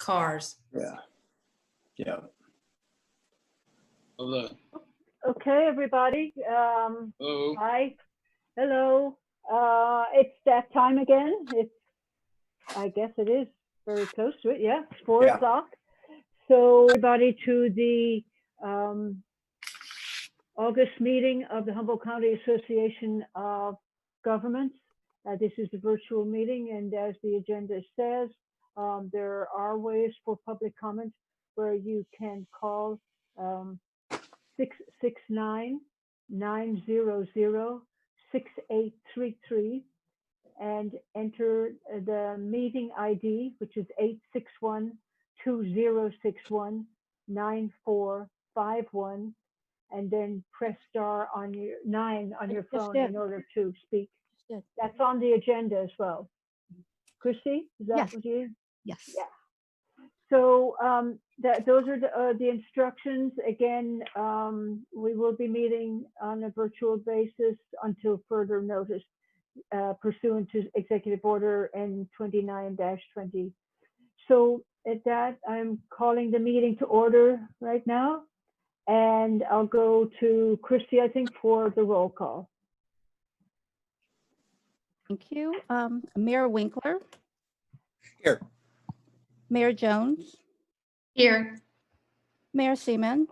cars. Yeah. Yeah. Hello. Okay, everybody. Hello. Hi. Hello. It's that time again. I guess it is very close to it. Yeah, it's 4 Yeah. o'clock. So everybody to the August meeting of the Humboldt County Association of Governments. This is a virtual meeting, and as the agenda says, there are ways for public comment where you can call 669-900-6833 and enter the meeting ID, which is 861-2061-9451, and then press star on your 9 on your phone in order to speak. That's on the agenda as well. Chrissy, is that what you? Yes. Yeah. So those are the instructions. Again, we will be meeting on a virtual basis until further notice, pursuant to Executive Order N29-20. So at that, I'm calling the meeting to order right now. And I'll go to Christy, I think, for the roll call. Thank you. Mayor Winkler, Here. Mayor Jones, Here. Mayor Seaman,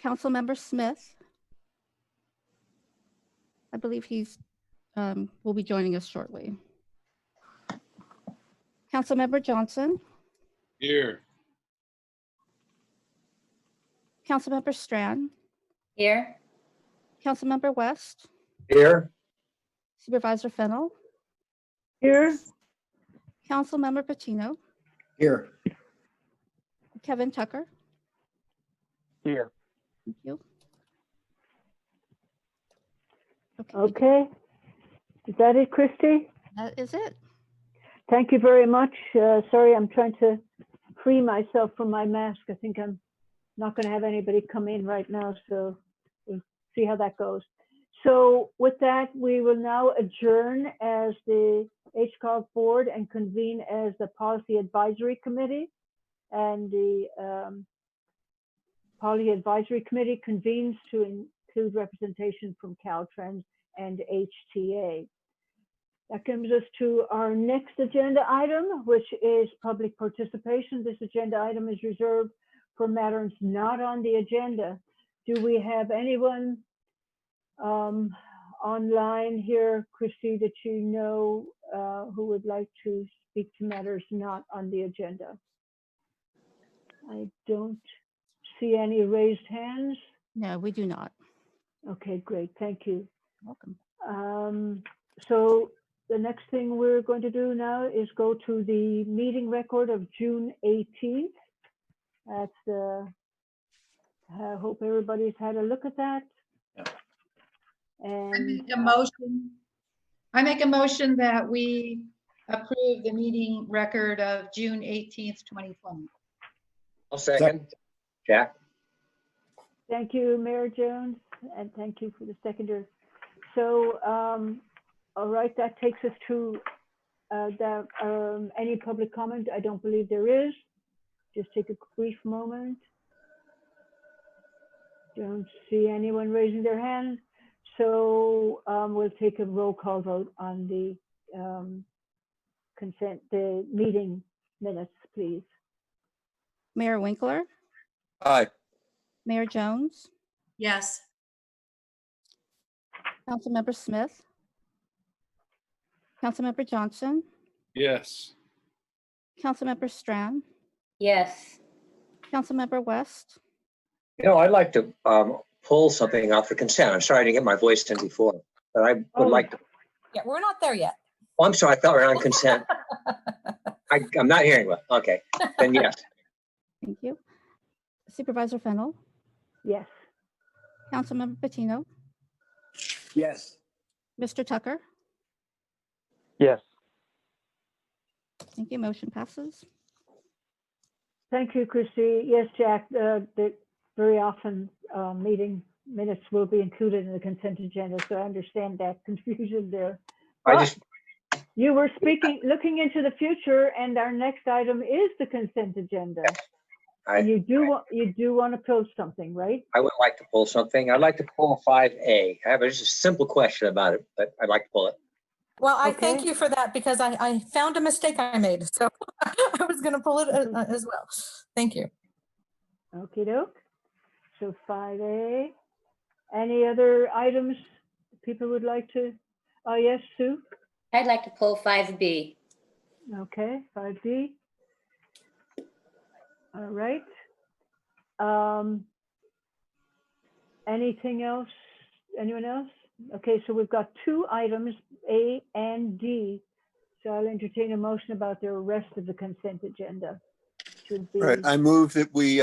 Councilmember Smith. I believe he's will be joining us shortly. Councilmember Johnson, Here. Councilmember Strand, Here. Councilmember West, Here. Supervisor Fennell, Here. Councilmember Patino, Here. Kevin Tucker. Here. Thank you. Okay. Is that it, Christy? That is it. Thank you very much. Sorry, I'm trying to free myself from my mask. I think I'm not going to have anybody come in right now, so we'll see how that goes. So with that, we will now adjourn as the HCOG board and convene as the Policy Advisory Committee. And the Policy Advisory Committee convenes to include representation from Caltrans and HTA. That comes us to our next agenda item, which is public participation. This agenda item is reserved for matters not on the agenda. Do we have anyone online here, Christy, that you know who would like to speak to matters not on the agenda? I don't see any raised hands. No, we do not. Okay, great, thank you. Welcome. So the next thing we're going to do now is go to the meeting record of June 18th. That's I hope everybody's had a look at that. Yeah. And I make a motion that we approve the meeting record of June 18th, 2020. I'll second. Jack? thank you, Mayor Jones, and thank you for the seconder. So, all right, that takes us to any public comment. I don't believe there is. Just take a brief moment. Don't see anyone raising their hand. So we'll take a roll call vote on the the meeting minutes, please. Mayor Winkler, Aye. Mayor Jones, Yes. Councilmember Smith, Councilmember Johnson, Yes. Councilmember Strand, Yes. Councilmember West, I'd like to pull something off the consent. I'm sorry I didn't get my voice in before, but I would like to. Yeah, we're not there yet. Oh, I'm sorry. I thought we were on consent. I'm not hearing well. Okay, then yes. thank you. Supervisor Fennell, Yes. Councilmember Patino, Yes. Mr. Tucker. Yes. Thank you. Motion passes. Thank you, Christy. Yes, Jack, very often meeting minutes will be included in the consent agenda, so I understand that confusion there. I just You were looking into the future, and our next item is the consent agenda. And you do want to post something, right? I would like to pull something. I'd like to pull 5A. I have just a simple question about it, but I'd like to pull it. Well, I thank Okay. you for that because I found a mistake I made. So I was going to pull it as well. Thank you. Okie doke. So 5A. Any other items people would like to? Oh, yes, Sue? I'd like to pull 5B. Okay, 5D. All right. Anything else? Anyone else? Okay, so we've got 2 items, A and D. So I'll entertain a motion about the rest of the consent agenda. Should be, Right, I move that we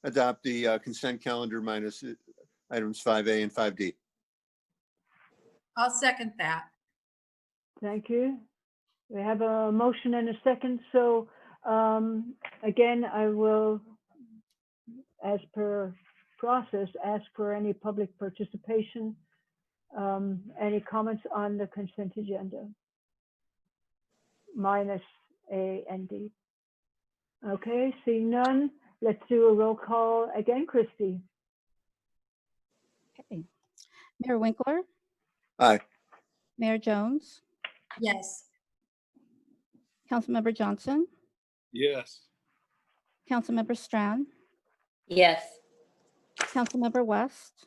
adopt the consent calendar minus items 5A and 5D. I'll second that. thank you. We have a motion and a second. So again, I will, as per process, ask for any public participation. Any comments on the consent agenda? Minus A and D. Okay, seeing none, let's do a roll call again. Christy? Okay. Mayor Winkler, Aye. Mayor Jones, Yes. Councilmember Johnson, Yes. Councilmember Strand, Yes. Councilmember West,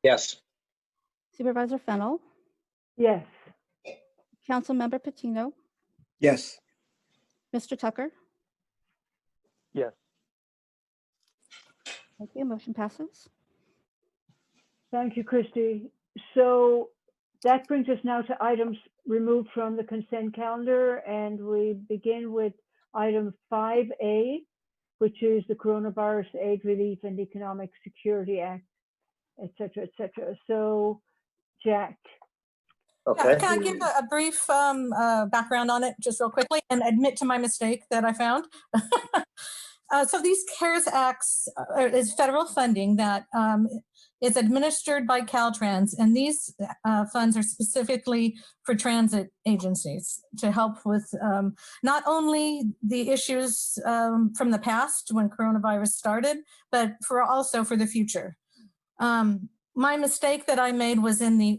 Yes. Supervisor Fennell, Yes. Councilmember Patino, Yes. Mr. Tucker. Yes. Thank you. Motion passes. Thank you, Christy. So that brings us now to items removed from the consent calendar, and we begin with item 5A, which is the Coronavirus Aid Relief and Economic Security Act, et cetera, et cetera. So, Jack. Okay. Can I give a brief background on it just real quickly and admit to my mistake that I found? So these CARES Acts is federal funding that is administered by Caltrans, and these funds are specifically for transit agencies to help with not only the issues from the past when coronavirus started, but also for the future. My mistake that I made was in the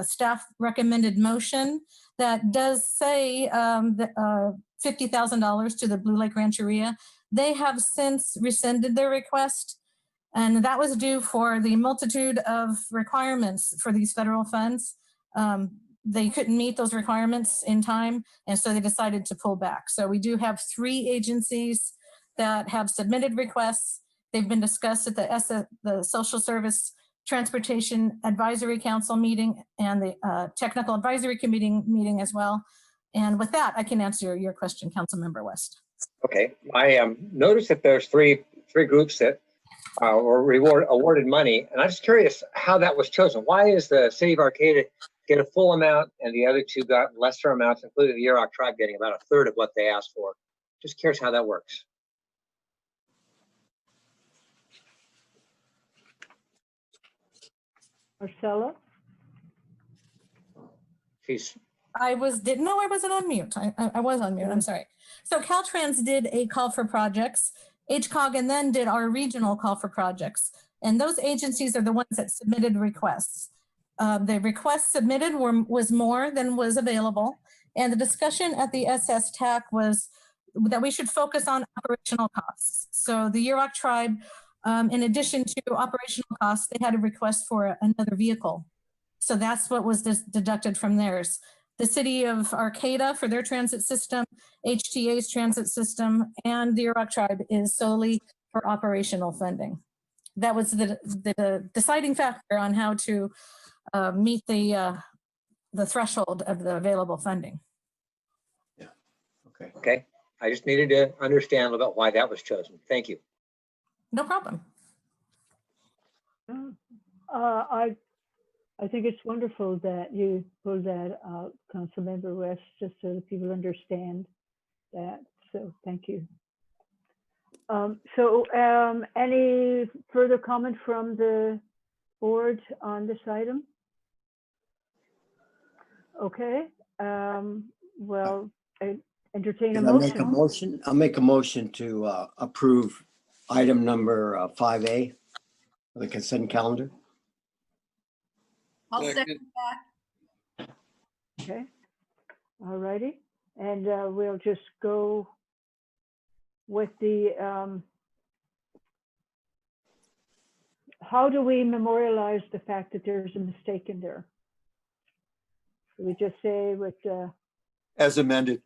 staff recommended motion that does say $50,000 to the Blue Lake Rancheria. They have since rescinded their request, and that was due for the multitude of requirements for these federal funds. They couldn't meet those requirements in time, and so they decided to pull back. So we do have 3 agencies that have submitted requests. They've been discussed at the Social Service Transportation Advisory Council meeting and the Technical Advisory Committee meeting as well. And with that, I can answer your question, Councilmember West. Okay. I noticed that there's three groups that were awarded money, and I'm just curious how that was chosen. Why is the city of Arcata get a full amount and the other 2 got lesser amounts, including the Yurok tribe getting about a third of what they asked for? Just curious how that works. Marcella? Didn't know I wasn't on mute. I was on mute, I'm sorry. So Caltrans did a call for projects, HCOG, and then did our regional call for projects. And those agencies are the ones that submitted requests. The requests submitted was more than was available. And the discussion at the SS TAC was that we should focus on operational costs. So the Yurok tribe, in addition to operational costs, they had a request for another vehicle. So that's what was deducted from theirs. The city of Arcata for their transit system, HTA's transit system, and the Yurok tribe is solely for operational funding. That was the deciding factor on how to meet the threshold of the available funding. Yeah. Okay. Okay. I just needed to understand a little bit why that was chosen. Thank you. No problem. I think it's wonderful that you pulled that out, Councilmember West, just so that people understand that. So thank you. Any further comment from the board on this item? Okay, well, I entertain a Can I make a motion. motion? I'll make a motion to approve item number 5A, of the consent calendar. I'll Second. second that. Okay. All righty. And we'll just go with the, how do we memorialize the fact that there's a mistake in there? Do we just say with, As amended.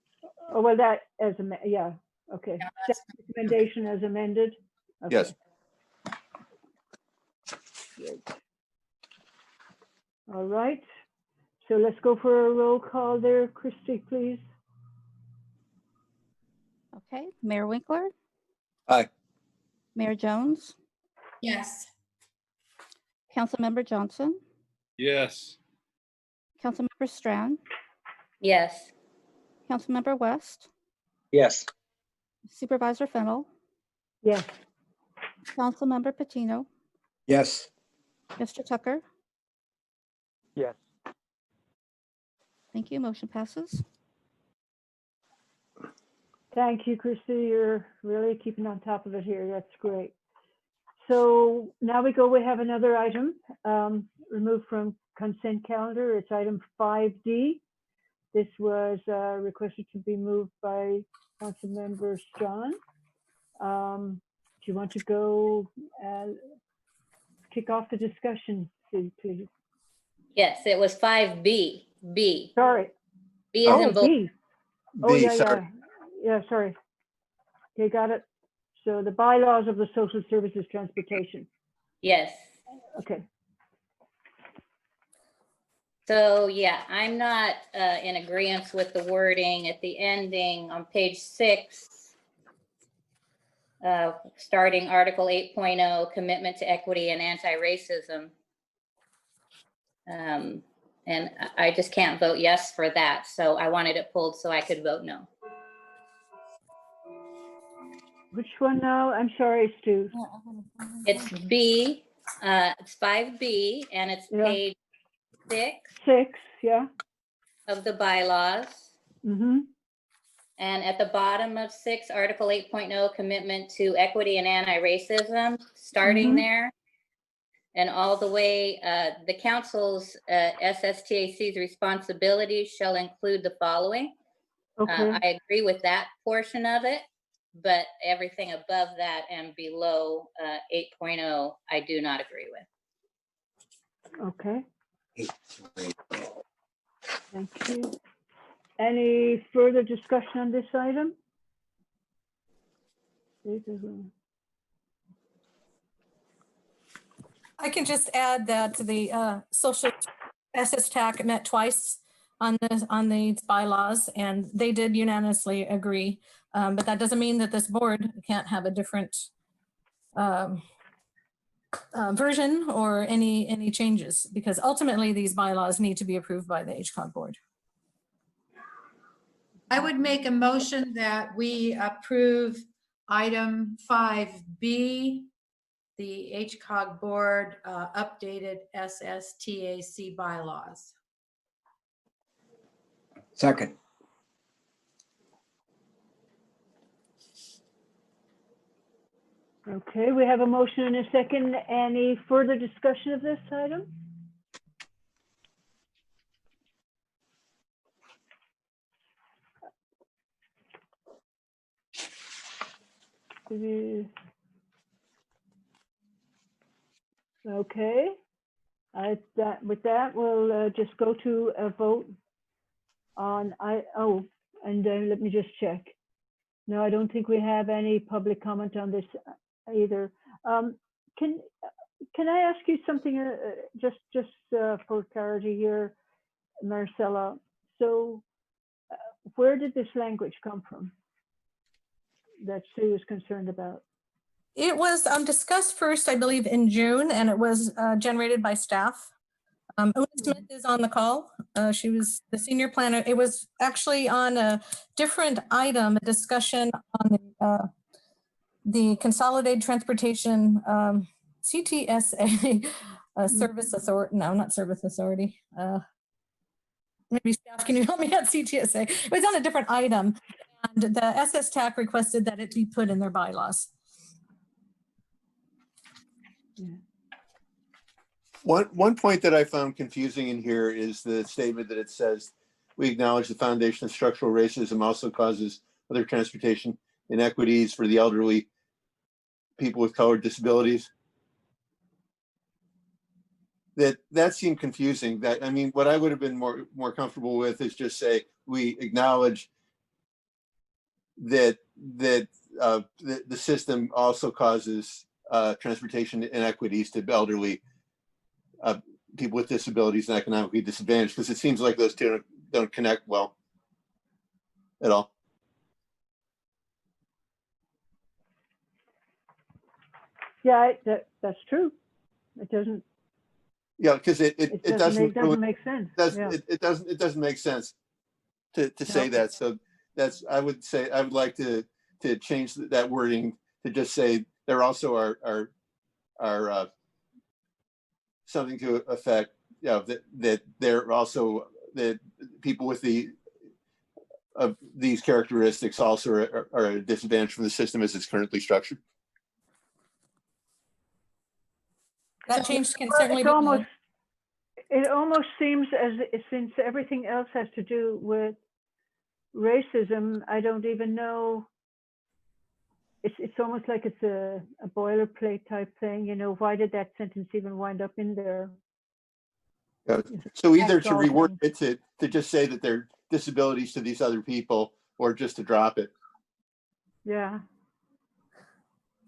oh, well, that as a, yeah, okay. Staff recommendation as amended? Okay. Yes. Good. All right. So let's go for a roll call there. Christy, please. Okay, Mayor Winkler, Aye. Mayor Jones, Yes. Councilmember Johnson, Yes. Councilmember Strand, Yes. Councilmember West, Yes. Supervisor Fennel, Yes. Councilmember Patino, Yes. Mr. Tucker. Yes. Thank you. Motion passes. Thank you, Christy. You're really keeping on top of it here. That's great. So now we have another item removed from consent calendar. It's item 5D. This was requested to be moved by Councilmember Strawn. Do you want to go kick off the discussion, please? Yes, it was 5B. B. Sorry. B is in both. B. Oh, B, yeah, sorry. yeah. Yeah, sorry. Okay, got it. So the bylaws of the social services transportation. Yes. Okay. So yeah, I'm not in agreement with the wording at the ending on page 6. Starting Article 8.0, commitment to equity and anti-racism. And I just can't vote yes for that. So I wanted it pulled so I could vote no. Which one now? I'm sorry, Stu. It's B, it's 5B, and it's Yeah. page 6 6, yeah. of the bylaws. Mm-hmm. And at the bottom of 6, Article 8.0, commitment to equity and anti-racism, starting Mhm. there. And all the way, the council's SSTAC's responsibilities shall include the following. Okay. I agree with that portion of it, but everything above that and below 8.0, I do not agree with. Okay. Thank you. Any further discussion on this item? I can just add that the social SS TAC met twice on these bylaws, and they did unanimously agree. But that doesn't mean that this board can't have a different version or any changes, because ultimately these bylaws need to be approved by the HCOG board. I would make a motion that we approve item 5B, the HCOG board updated SSTAC bylaws. Second. Okay, we have a motion and a second. Any further discussion of this item? Okay. With that, we'll just go to a vote on let me just check. No, I don't think we have any public comment on this either. Can I ask you something just for clarity here, Marcella? So where did this language come from that Sue is concerned about? It was discussed first, I believe, in June, and it was generated by staff. Una Smith is on the call. She was the senior planner. It was actually on a different item, a discussion on the Consolidated Transportation CTSA service authority. No, not service authority. maybe staff can you help me at CTSA? It was on a different item. And the SS TAC requested that it be put in their bylaws. One point that I found confusing in here is the statement that it says, we acknowledge the foundation of structural racism also causes other transportation inequities for the elderly, people with colored disabilities. That seemed confusing. That, I mean, what I would have been more comfortable with is just say, we acknowledge that the system also causes transportation inequities to elderly people with disabilities and economically disadvantaged, because it seems like those two don't connect well at all. Yeah, that's true. It doesn't. Yeah, because it doesn't really make sense. It doesn't make sense to say that. So that's, I would say, I would like to change that wording to just say there also are something to affect, you know, that they're also, that people with these characteristics also are a disadvantage from the system as it's currently structured. That change can certainly be made. It almost seems as since everything else has to do with racism, I don't even know. It's almost like it's a boilerplate type thing. You know, why did that sentence even wind up in there? So either to reword it to just say that they're disabilities to these other people, or just to drop it. Yeah.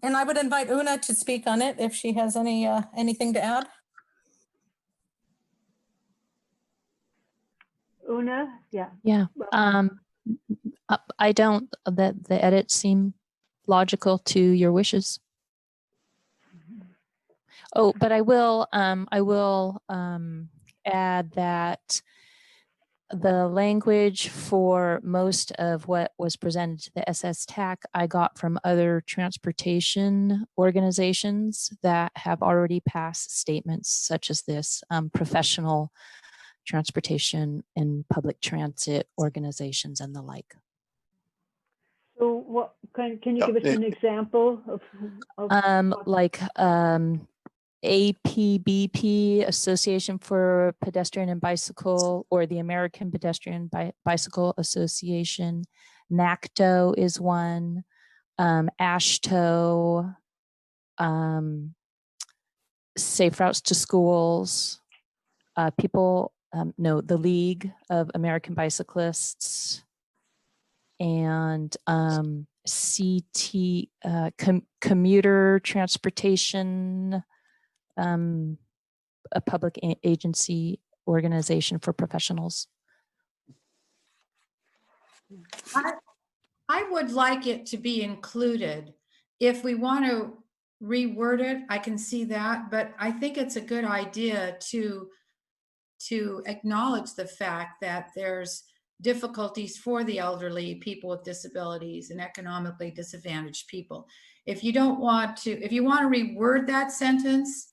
And I would invite Una to speak on it if she has anything to add. Una, yeah. Yeah. I don't, the edits seem logical to your wishes. Oh, but I will add that the language for most of what was presented to the SS TAC I got from other transportation organizations that have already passed statements such as this, professional transportation and public transit organizations and the like. So what can you give us an example of like APBP, Association for Pedestrian and Bicycle, or the American Pedestrian Bicycle Association. NACTO is one. ASHTO, Safe Routes to Schools. People know the League of American Bicyclists, and CT, Commuter Transportation, a public agency organization for professionals. I would like it to be included. If we want to reword it, I can see that, but I think it's a good idea to acknowledge the fact that there's difficulties for the elderly, people with disabilities, and economically disadvantaged people. If you want to reword that sentence,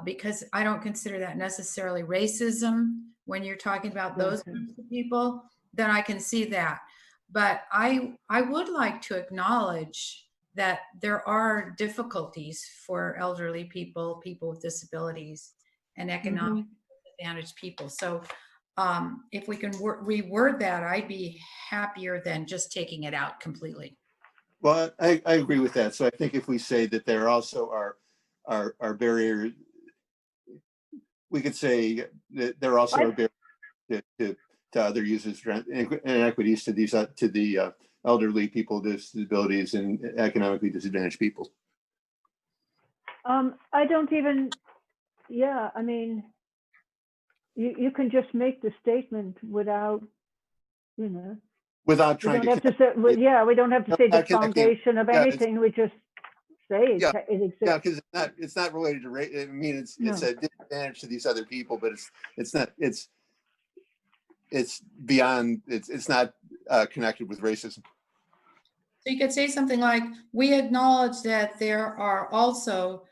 because I don't consider that necessarily racism when you're talking about those groups of people, then I can see that. But I would like to acknowledge that there are difficulties for elderly people, people with disabilities, and economically disadvantaged people. So if we can reword that, I'd be happier than just taking it out completely. Well, I agree with that. So I think if we say that there also are barriers, we could say that there also are barriers to other users, inequities to the elderly people, disabilities, and economically disadvantaged people. I don't even, yeah, I mean, you can just make the statement without, you know, without trying we don't have to say, yeah, we don't have to say the foundation of anything. We just say it exists. Yeah, because it's not related to race. I mean, it's a disadvantage to these other people, but it's beyond. It's not connected with racism. So you could say something like, we acknowledge that there are also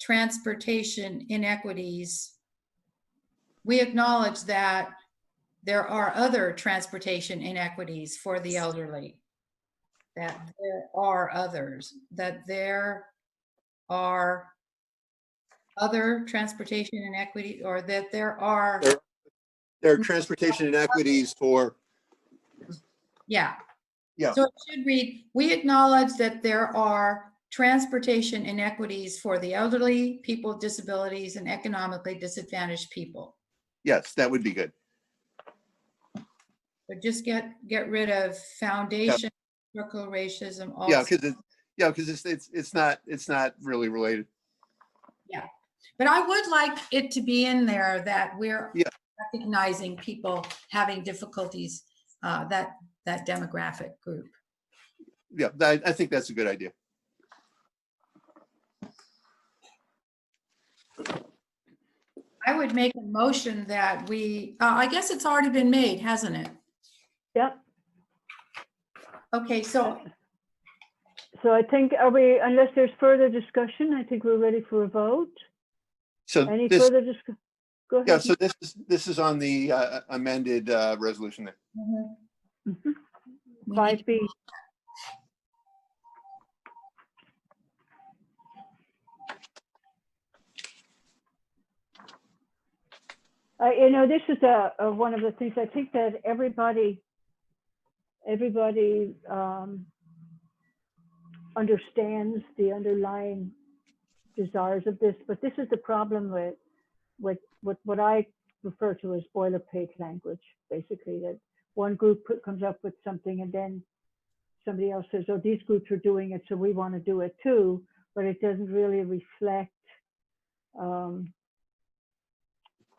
transportation inequities. We acknowledge that there are other transportation inequities for the elderly. That there are others, that there are other transportation inequity, or that there are, There are transportation inequities for, yeah. Yeah. So it should read, we acknowledge that there are transportation inequities for the elderly, people with disabilities, and economically disadvantaged people. yes, that would be good. But just get rid of foundation, structural racism. Yeah, also. because it's not really related. Yeah, but I would like it to be in there that we're Yeah. recognizing people having difficulties, that demographic group. Yeah, I think that's a good idea. I would make a motion that we, I guess it's already been made, hasn't it? Yep. Okay, so So I think, unless there's further discussion, I think we're ready for a vote. So Any this, further discussion? Go ahead. yeah, so this is on the amended resolution there. Mhm. we need 5B. This is one of the things I think that everybody understands the underlying desires of this, but this is the problem with what I refer to as boilerplate language, basically, that one group comes up with something and then somebody else says, oh, these groups are doing it, so we want to do it too, but it doesn't really reflect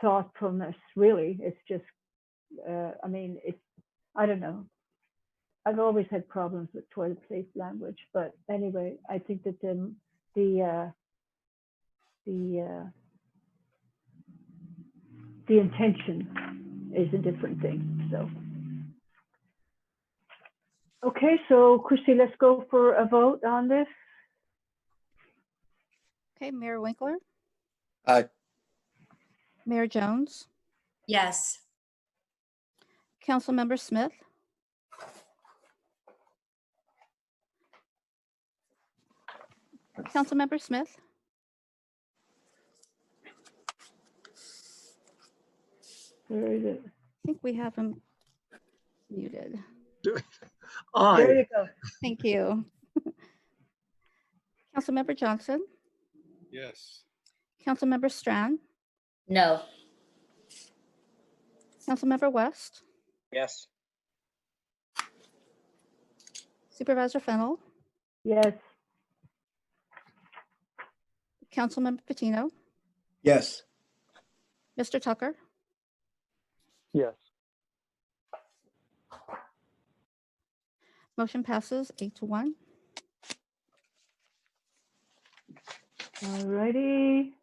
thoughtfulness, really. It's just, I don't know. I've always had problems with boilerplate language, but anyway, I think that the intention is a different thing. So, okay, so Christy, let's go for a vote on this. Okay, Mayor Winkler, Aye. Mayor Jones, yes. Councilmember Smith, Councilmember Smith, Where is it? I think we have him muted. There Aye. you go. Thank you. Councilmember Johnson, Yes. Councilmember Strand, No. Councilmember West, Yes. Supervisor Fennell, Yes. Councilmember Patino, Yes. Mr. Tucker, Yes. motion passes 8-1. All righty.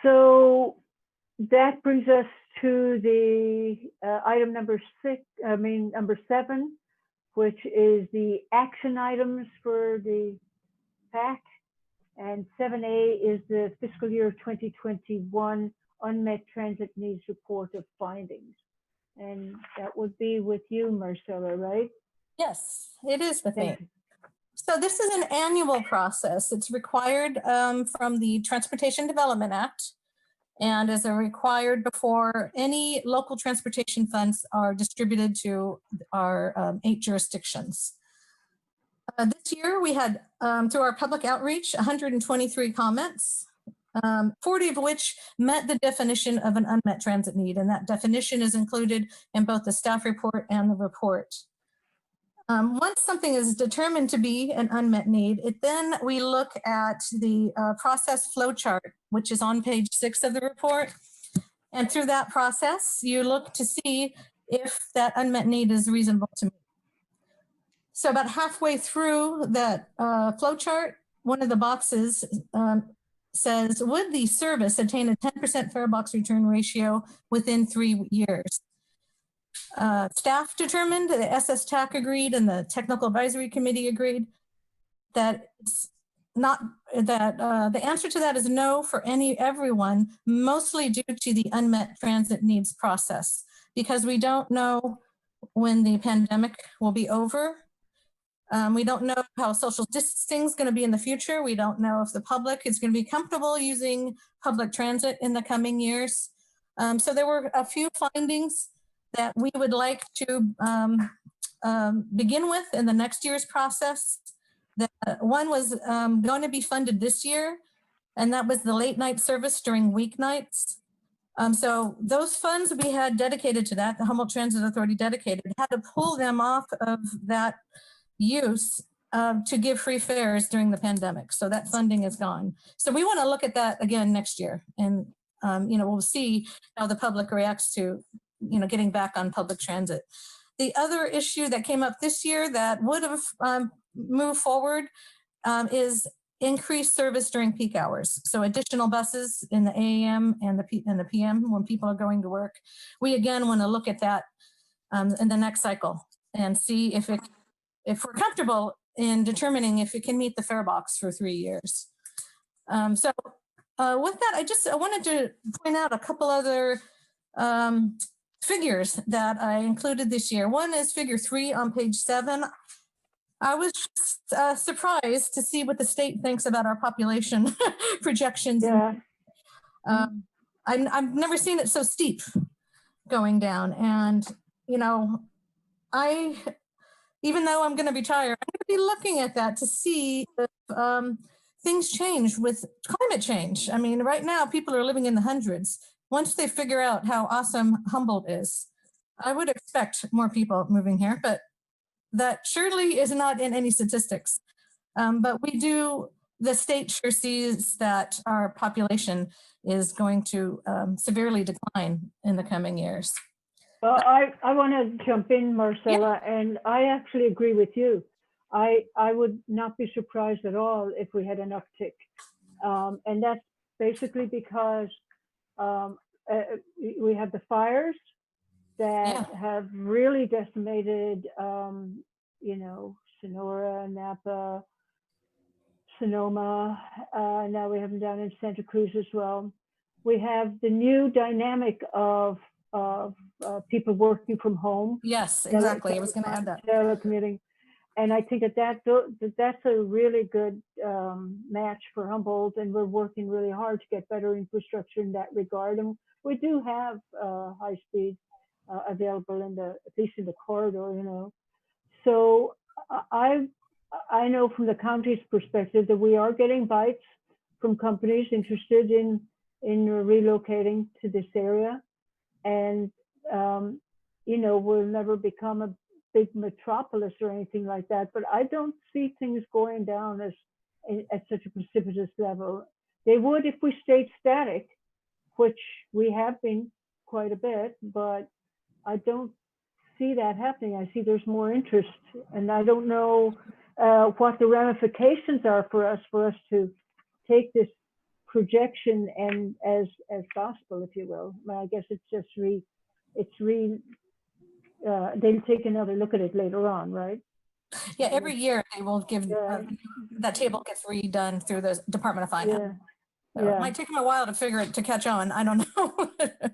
So that brings us to the item number 7, which is the action items for the PAC. And 7A is the fiscal year 2021 unmet transit needs report of findings. And that would be with you, Marcella, right? Yes, it is with me. Thank you. So this is an annual process. It's required from the Transportation Development Act and is required before any local transportation funds are distributed to our 8 jurisdictions. This year we had, through our public outreach, 123 comments, 40 of which met the definition of an unmet transit need, and that definition is included in both the staff report and the report. Once something is determined to be an unmet need, then we look at the process flow chart, which is on page 6 of the report. And through that process, you look to see if that unmet need is reasonable to meet. So about halfway through that flow chart, one of the boxes says, would the service attain a 10% fare box return ratio within 3 years? Staff determined, the SS TAC agreed, and the Technical Advisory Committee agreed that not that the answer to that is no for everyone, mostly due to the unmet transit needs process, because we don't know when the pandemic will be over. We don't know how social distancing is going to be in the future. We don't know if the public is going to be comfortable using public transit in the coming years. So there were a few findings that we would like to begin with in the next year's process. One was going to be funded this year, and that was the late night service during weeknights. So those funds we had dedicated to that, the Humboldt Transit Authority dedicated, had to pull them off of that use to give free fares during the pandemic. So that funding is gone. So we want to look at that again next year, and we'll see how the public reacts to getting back on public transit. The other issue that came up this year that would have moved forward is increased service during peak hours. So additional buses in the AM and the PM when people are going to work. We again want to look at that in the next cycle and see if we're comfortable in determining if it can meet the fare box for 3 years. So with that, I wanted to point out a couple other figures that I included this year. One is figure 3 on page 7. I was just surprised to see what the state thinks about our population projections. Yeah. I've never seen it so steep going down. And, even though I'm going to be tired, I'm going to be looking at that to see if things change with climate change. I mean, right now, people are living in the hundreds. Once they figure out how awesome Humboldt is, I would expect more people moving here, but that surely is not in any statistics. But the state sure sees that our population is going to severely decline in the coming years. Well, I want to jump in, Marcella, and I actually agree with you. I would not be surprised at all if we had an uptick. And that's basically because we have the fires that have really decimated, Sonora, Napa, Sonoma. Now we have them down in Santa Cruz as well. We have the new dynamic of people working from home. Yes, exactly. I was going to add that. Telecommuting. And I think that's a really good match for Humboldt, and we're working really hard to get better infrastructure in that regard. And we do have high speed available at least in the corridor, So I know from the county's perspective that we are getting bites from companies interested in relocating to this area. And, we'll never become a big metropolis or anything like that, but I don't see things going down at such a precipitous level. They would if we stayed static, which we have been quite a bit, but I don't see that happening. I see there's more interest, and I don't know what the ramifications are for us to take this projection and as gospel, if you will. I guess it's just they'll take another look at it later on, right? Yeah, every year they will give that table gets redone through the Department of Finance. So it might take them a while to catch on. I don't know.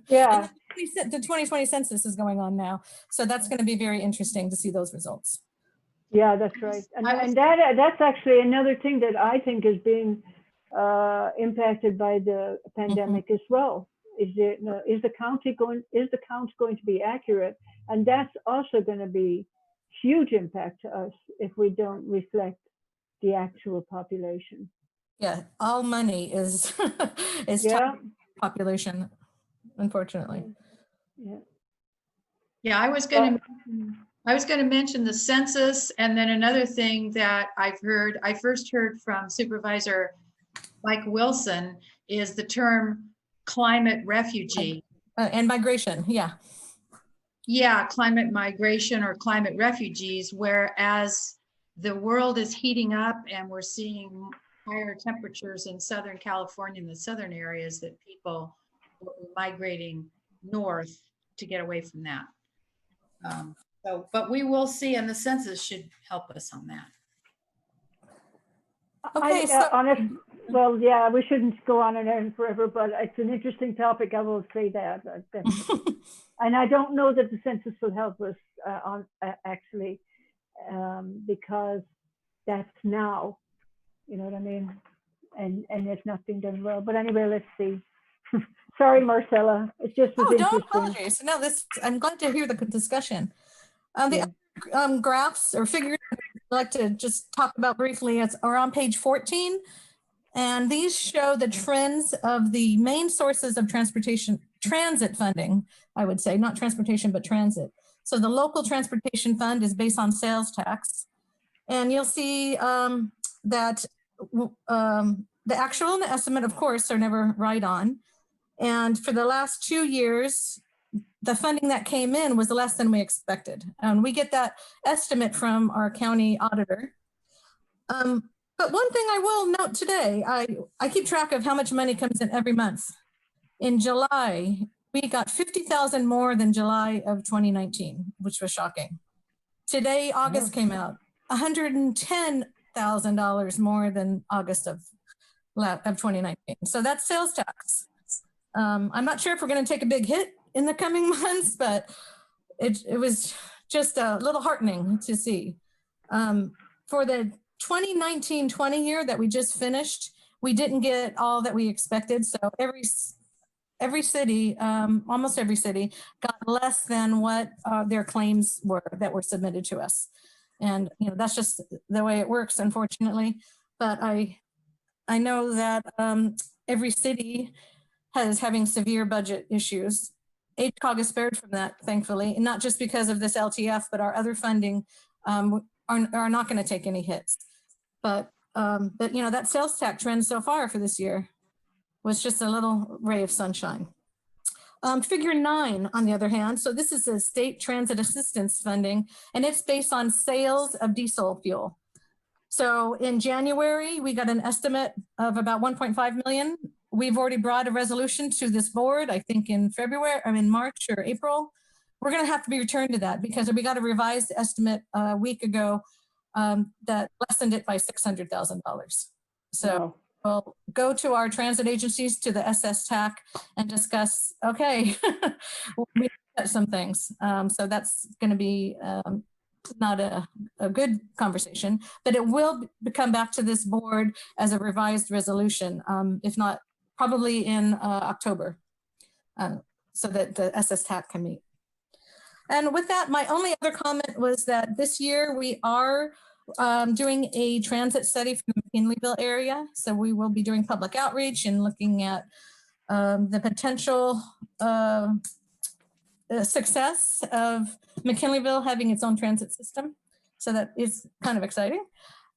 Yeah. And the 2020 census is going on now, so that's going to be very interesting to see those results. Yeah, that's right. And that's actually another thing that I think is being impacted by the pandemic as well. Is the count going to be accurate? And that's also going to be huge impact to us if we don't reflect the actual population. Yeah, all money is population, unfortunately. Yeah, I was going to mention the census, and then another thing that I first heard from Supervisor Mike Wilson is the term climate refugee. And migration, Yeah, climate migration or climate refugees, whereas the world is heating up and we're seeing higher temperatures in Southern California, in the southern areas, that people are migrating north to get away from that. But we will see, and the census should help us on that. Okay, so Well, yeah, we shouldn't go on and on forever, but it's an interesting topic. I will say that. Definitely. And I don't know that the census will help us actually, because that's now, you know what I mean? And it's not being done well. But anyway, let's see. Sorry, Marcella. It just was don't interesting. apologize. No, I'm glad to hear the discussion. The other, graphs or figures I'd like to just talk about briefly are on page 14. And these show the trends of the main sources of transit funding, I would say, not transportation, but transit. So the local transportation fund is based on sales tax. And you'll see that the actual and the estimate, of course, are never right on. And for the last 2 years, the funding that came in was less than we expected. And we get that estimate from our county auditor. But one thing I will note today, I keep track of how much money comes in every month. In July, we got 50,000 more than July of 2019, which was shocking. Today, August came out, $110,000 more than August of 2019. So that's sales tax. I'm not sure if we're going to take a big hit in the coming months, but it was just a little heartening to see. For the 2019-20 year that we just finished, we didn't get all that we expected. So every city, almost every city, got less than what their claims were that were submitted to us. And that's just the way it works, unfortunately. But I know that every city is having severe budget issues. HCOG is spared from that, thankfully, and not just because of this LTF, but our other funding are not going to take any hits. But that sales tax trend so far for this year was just a little ray of sunshine. Figure 9, on the other hand, so this is a state transit assistance funding, and it's based on sales of diesel fuel. So in January, we got an estimate of about 1.5 million. We've already brought a resolution to this board, I think in March or April. We're going to have to be returned to that because we got a revised estimate a week ago that lessened it by $600,000. So we'll go to our transit agencies, to the SS TAC, and discuss, okay, we got some things. So that's going to be not a good conversation, but it will come back to this board as a revised resolution, if not probably in October, so that the SS TAC can meet. And with that, my only other comment was that this year we are doing a transit study for the McKinleyville area. So we will be doing public outreach and looking at the potential success of McKinleyville having its own transit system. So that is kind of exciting.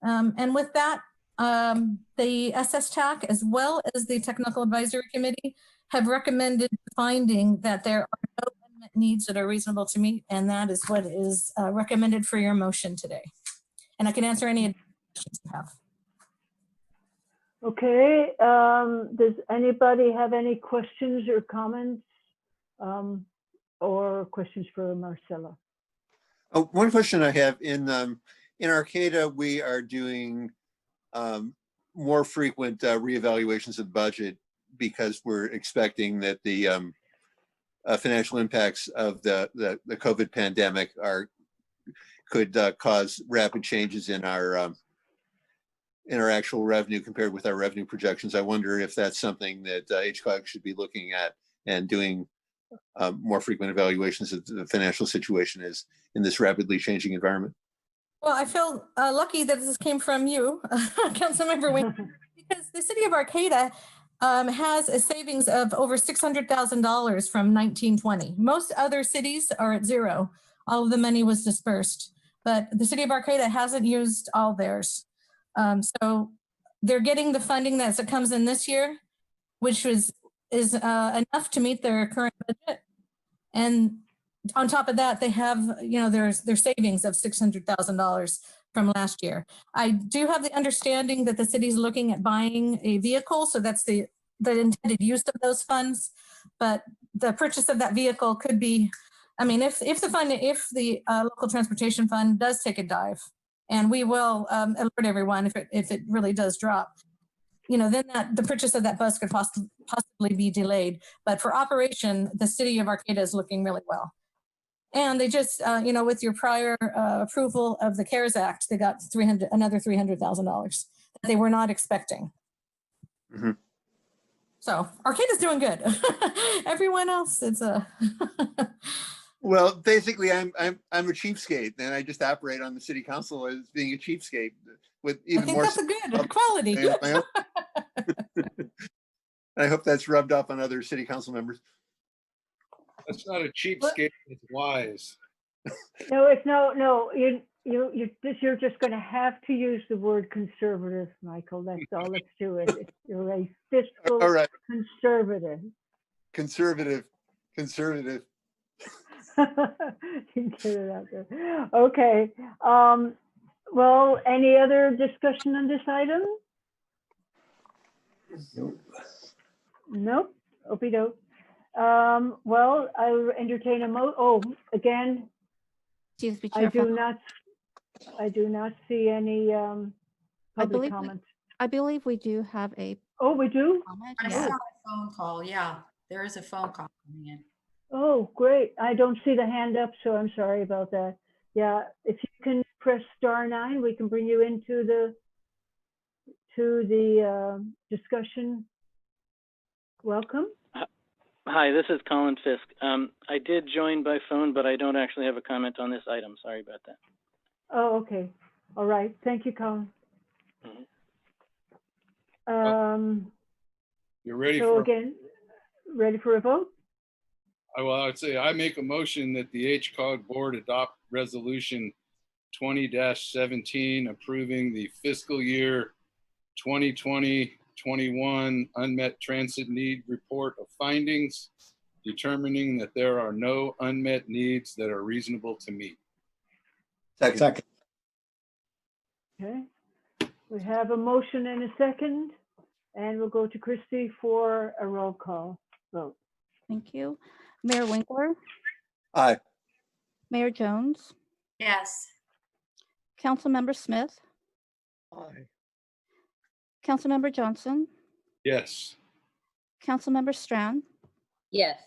And with that, the SS TAC, as well as the Technical Advisory Committee, have recommended finding that there are no unmet needs that are reasonable to meet, and that is what is recommended for your motion today. And I can answer any questions you have. Okay, does anybody have any questions or comments or questions for Marcella? Oh, one question I have in Arcata, we are doing more frequent reevaluations of the budget because we're expecting that the financial impacts of the COVID pandemic could cause rapid changes in our actual revenue compared with our revenue projections. I wonder if that's something that HCOG should be looking at and doing more frequent evaluations of the financial situation is in this rapidly changing environment. Well, I feel lucky that this came from you, Councilmember Wayne, because the city of Arcata has a savings of over $600,000 from 1920. Most other cities are at zero. All of the money was dispersed, but the city of Arcata hasn't used all theirs. So they're getting the funding that comes in this year, which is enough to meet their current budget. And on top of that, they have, their savings of $600,000 from last year. I do have the understanding that the city's looking at buying a vehicle, so that's the intended use of those funds. But the purchase of that vehicle could be, if the local transportation fund does take a dive, And we will alert everyone if it really does drop. You know, then the purchase of that bus could possibly be delayed. But for operation, the city of Arcata is looking really well. And they just, you know, with your prior approval of the CARES Act, they got another $300,000 that they were not expecting. Mhm. So Arcata's doing good. Everyone else, it's a. Well, basically, I'm a cheapskate, and I just operate on the city council as being a cheapskate with I even think more. that's a good quality. I hope that's rubbed off on other city council members. That's not a cheapskate, it's wise. No, it's no, you're just gonna have to use the word conservative, Michael. That's all that's to it. You're a fiscal All right, conservative. conservative. You get it out there. Okay. Well, any other discussion on this item? Nope. Nope. Okey-doke. Well, I'll entertain again, Excuse me, I Chair. do not see any public believe we- comments. I believe we do have a Oh, we do? comment. I Yeah. saw a phone call. Yeah, there is a phone call coming in. Oh, great. I don't see the hand up, so I'm sorry about that. Yeah, if you can press *9, we can bring you into the discussion. Welcome. Hi, this is Colin Fisk. I did join by phone, but I don't actually have a comment on this item. Sorry about that. Oh, okay. All right. Thank you, Colin. You're ready So for, again, ready for a vote? well, I would say I make a motion that the HCOG board adopt resolution 20-17 approving the fiscal year 2020-21 unmet transit need report of findings, determining that there are no unmet needs that are reasonable to meet. Second. Okay. We have a motion and a second, and we'll go to Christie for a roll call vote. Thank you. Mayor Winkler, Aye. Mayor Jones, Yes. Councilmember Smith, Aye. Councilmember Johnson, Yes. Councilmember Strand, Yes.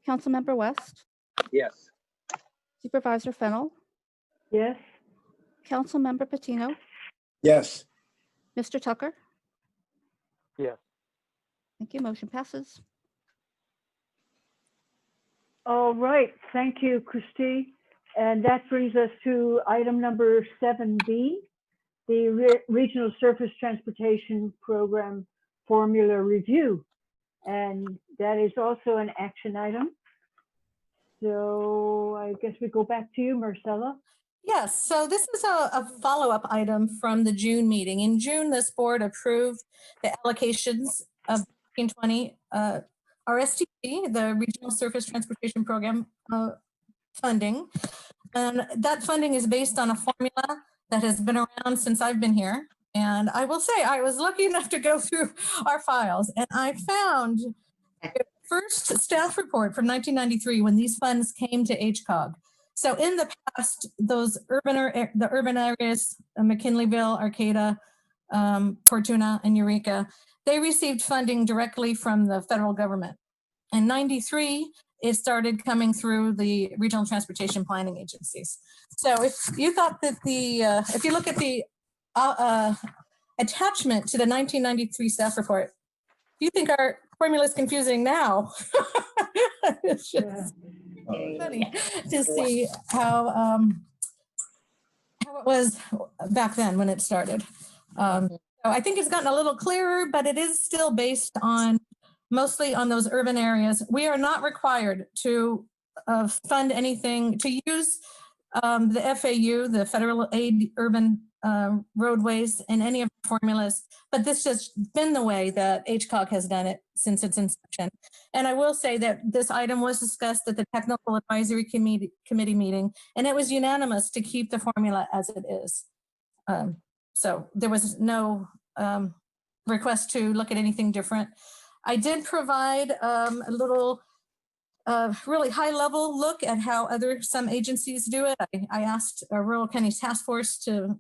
Councilmember West, Yes. Supervisor Fennel, Yes? Councilmember Patino, Yes. Mr. Tucker. Yes. Thank you. Motion passes. All right. Thank you, Christie. And that brings us to item number 7B, the Regional Surface Transportation Program Formula Review. And that is also an action item. So I guess we go back to you, Marcella. Yes, so this is a follow-up item from the June meeting. In June, this board approved the allocations of 2020 RSTP, the Regional Surface Transportation Program funding. And that funding is based on a formula that has been around since I've been here. And I will say, I was lucky enough to go through our files, and I found the first staff report from 1993 when these funds came to HCOG. So in the past, the urban areas, McKinleyville, Arcata, Fortuna, and Eureka, they received funding directly from the federal government. In 93, it started coming through the regional transportation planning agencies. So if you thought that if you look at the attachment to the 1993 staff report, if you think our formula is confusing now, it's just funny to see how it was back then when it started. So I think it's gotten a little clearer, but it is still based on mostly on those urban areas. We are not required to fund anything, to use the FAU, the Federal Aid Urban Roadways, in any of the formulas, but this has been the way that HCOG has done it since its inception. And I will say that this item was discussed at the Technical Advisory Committee meeting, and it was unanimous to keep the formula as it is. So there was no request to look at anything different. I did provide a little a really high level look at how some agencies do it. I asked a Rural County Task Force to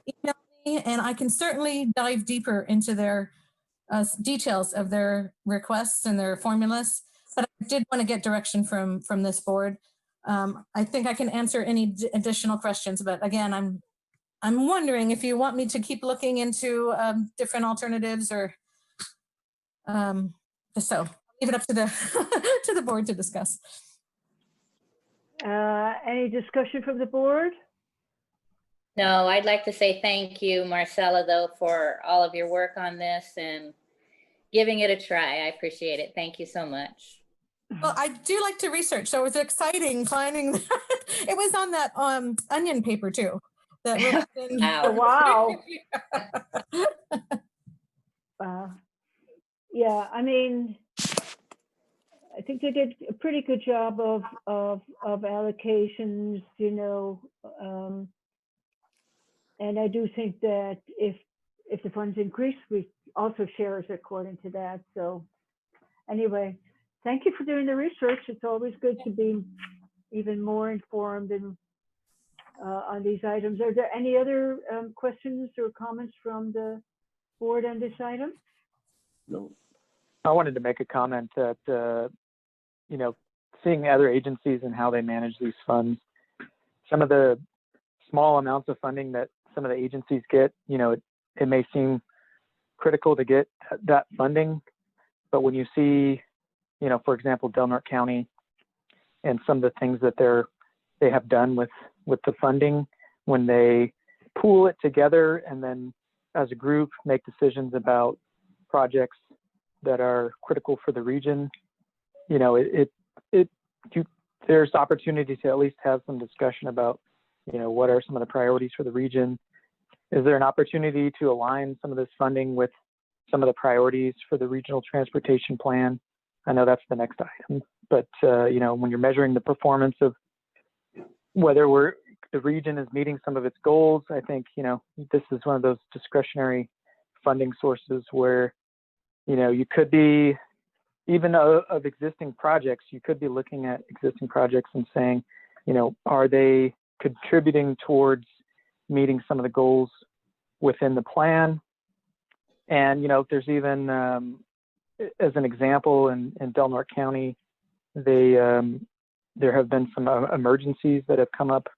email me, and I can certainly dive deeper into their details of their requests and their formulas. But I did want to get direction from this board. I think I can answer any additional questions, but again, I'm wondering if you want me to keep looking into different alternatives, or so leave it up to the to the board to discuss. Any discussion from the board? No, I'd like to say thank you, Marcella, though, for all of your work on this and giving it a try. I appreciate it. Thank you so much. Well, I do like to research, so it was exciting finding that. It was on that onion paper too. That really Wow. Wow. Yeah, I mean, I think they did a pretty good job of allocations, you know, and I do think that if the funds increase, we also share it according to that. So anyway, thank you for doing the research. It's always good to be even more informed and on these items. Are there any other questions or comments from the board on this item? No. I wanted to make a comment that, you know, seeing other agencies and how they manage these funds, some of the small amounts of funding that some of the agencies get, you know, it may seem critical to get that funding, but when you see, you know, for example, Del Norte County and some of the things that they have done with the funding, when they pool it together and then as a group make decisions about projects that are critical for the region, you know, there's opportunity to at least have some discussion about, you know, what are some of the priorities for the region? Is there an opportunity to align some of this funding with some of the priorities for the regional transportation plan? I know that's the next item, but you know, when you're measuring the performance of whether the region is meeting some of its goals, I think, you know, this is one of those discretionary funding sources where, you know, you could be, even of existing projects, you could be looking at existing projects and saying, you know, are they contributing towards meeting some of the goals within the plan? And, you know, there's even, as an example, in Del Norte County, there have been some emergencies that have come up,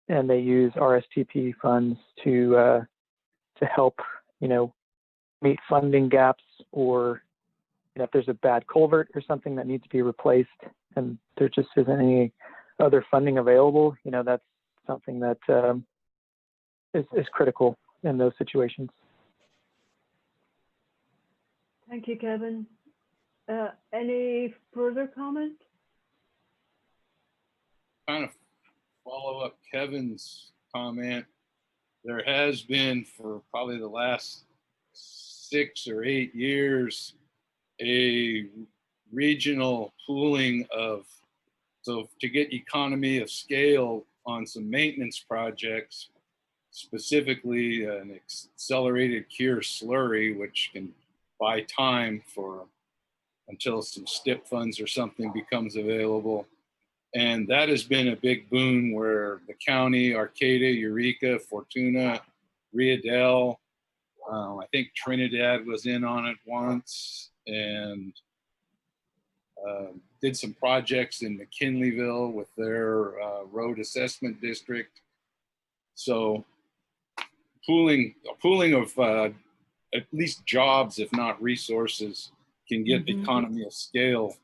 and they use RSTP funds to help, you know, meet funding gaps, or you know, if there's a bad culvert or something that needs to be replaced and there just isn't any other funding available, you know, that's something that is critical in those situations. Thank you, Kevin. Any further comment? Kind of follow up Kevin's comment. There has been, for probably the last 6 or 8 years, a regional pooling so to get economy of scale on some maintenance projects, specifically an accelerated cure slurry, which can buy time until some STIP funds or something becomes available. And that has been a big boon where the county, Arcata, Eureka, Fortuna, Riadel, I think Trinidad was in on it once, and did some projects in McKinleyville with their road assessment district. So pooling of at least jobs, if not resources, can get economy of scale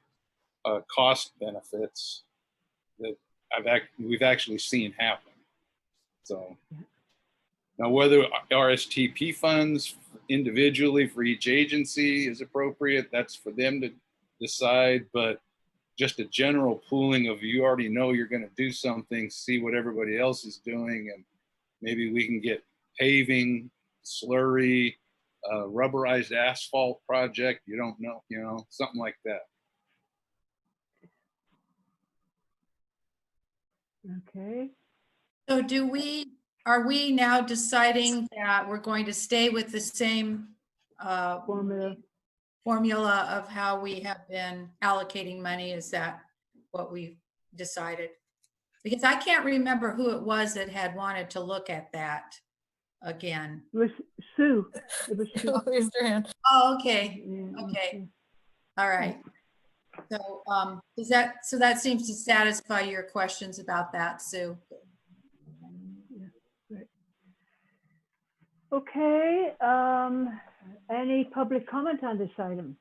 cost benefits that we've actually seen happen. So now, whether RSTP funds individually for each agency is appropriate, that's for them to decide. But just a general pooling of, you already know you're going to do something, see what everybody else is doing, and maybe we can get paving, slurry, rubberized asphalt project. You don't know, you know, something like that. Okay. So are we now deciding that we're going to stay with the same Formula. formula of how we have been allocating money? Is that what we've decided? Because I can't remember who it was that had wanted to look at that again. It was Sue. It was Sue. Raise their hand. Oh, okay, Yeah, okay, all right. So, so that seems to satisfy your questions about that, Sue. yeah, right. Okay, any public comment on this item?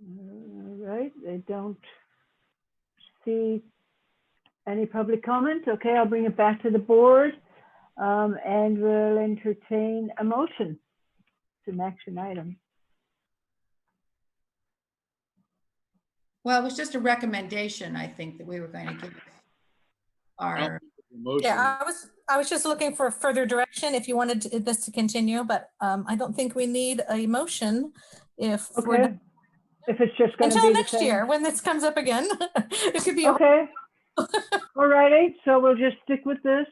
All right, I don't see any public comment. Okay, I'll bring it back to the board, and we'll entertain a motion. It's an action item. Well, it was just a recommendation, I think, that we were going to give our, Yeah, I was just looking for further direction if you wanted this to continue, but I don't think we need a motion if we're Okay, if it's just going to until be the next same. year when this comes up again. It could be Okay. All righty, so we'll just stick with this.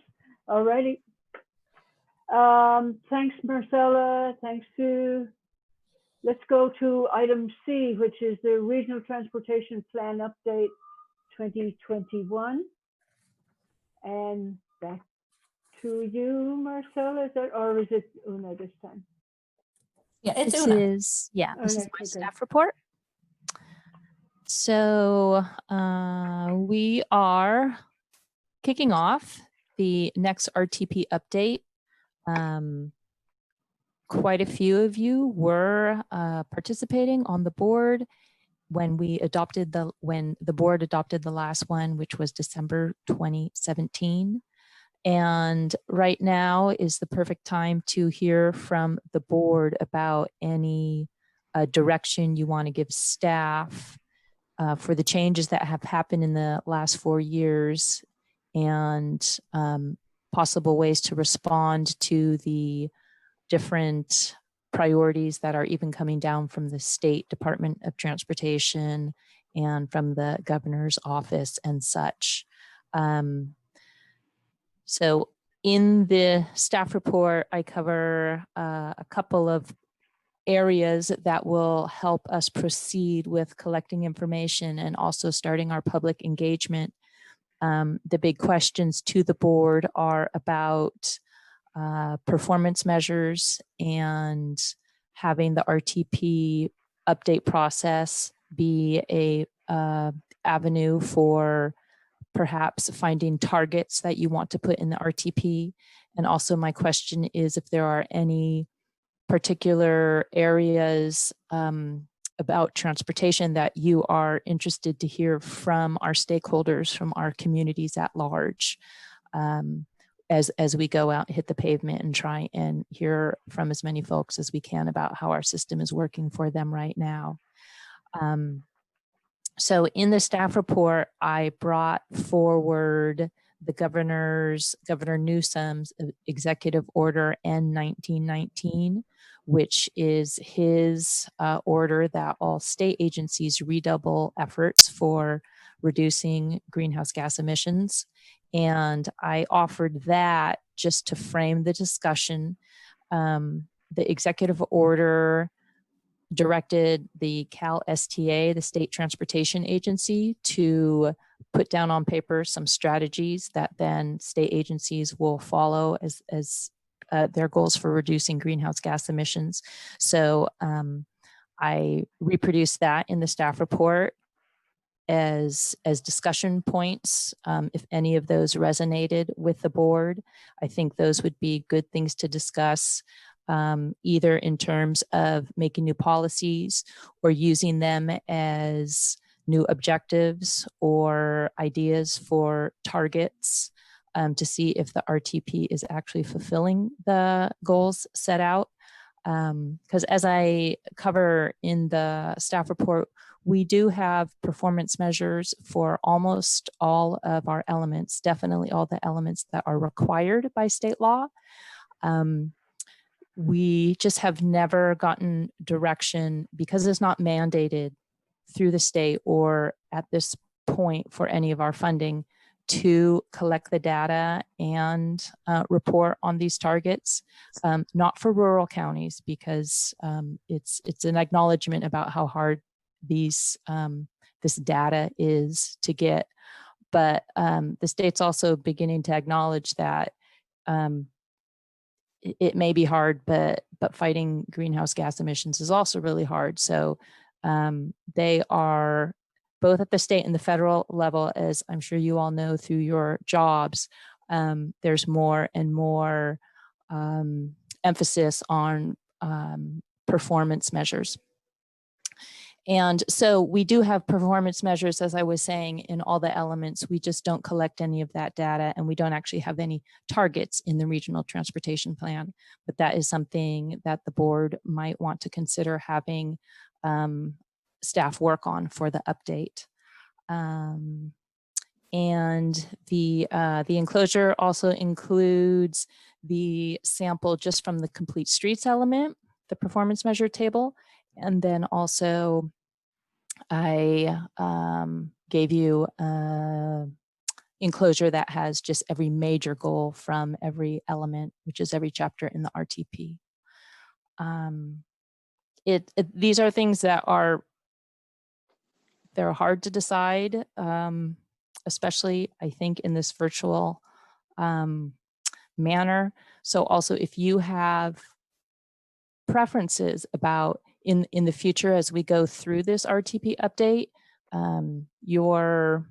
All righty. Thanks, Marcella. Thanks, Sue. Let's go to item C, which is the Regional Transportation Plan Update 2021. And back to you, Marcella, is that, or is it Una this time? Yeah, it's This Una. is, yeah, this is Okay, my okay. staff report. So we are kicking off the next RTP update. Quite a few of you were participating on the board when the board adopted the last one, which was December 2017. And right now is the perfect time to hear from the board about any direction you want to give staff for the changes that have happened in the last 4 years, and possible ways to respond to the different priorities that are even coming down from the State Department of Transportation and from the governor's office and such. So in the staff report, I cover a couple of areas that will help us proceed with collecting information and also starting our public engagement. The big questions to the board are about performance measures and having the RTP update process be a avenue for perhaps finding targets that you want to put in the RTP. And also my question is if there are any particular areas about transportation that you are interested to hear from our stakeholders, from our communities at large, as we go out, hit the pavement and try and hear from as many folks as we can about how our system is working for them right now. So in the staff report, I brought forward the Governor Newsom's Executive Order N1919, which is his order that all state agencies redouble efforts for reducing greenhouse gas emissions. And I offered that just to frame the discussion. The executive order directed the Cal STA, the State Transportation Agency, to put down on paper some strategies that then state agencies will follow as their goals for reducing greenhouse gas emissions. So I reproduced that in the staff report as discussion points. If any of those resonated with the board, I think those would be good things to discuss, either in terms of making new policies or using them as new objectives or ideas for targets, to see if the RTP is actually fulfilling the goals set out. Because as I cover in the staff report, we do have performance measures for almost all of our elements, definitely all the elements that are required by state law. We just have never gotten direction because it's not mandated through the state or at this point for any of our funding to collect the data and report on these targets, not for rural counties, because it's an acknowledgement about how hard these this data is to get. But the state's also beginning to acknowledge that it may be hard, but fighting greenhouse gas emissions is also really hard. So they are both at the state and the federal level, as I'm sure you all know through your jobs. There's more and more emphasis on performance measures. And so we do have performance measures, as I was saying, in all the elements. We just don't collect any of that data, and we don't actually have any targets in the regional transportation plan. But that is something that the board might want to consider having staff work on for the update. And the enclosure also includes the sample just from the complete streets element, the performance measure table. And then also I gave you an enclosure that has just every major goal from every element, which is every chapter in the RTP. These are things that they're hard to decide, especially I think in this virtual manner. So also if you have preferences about in the future as we go through this RTP update, your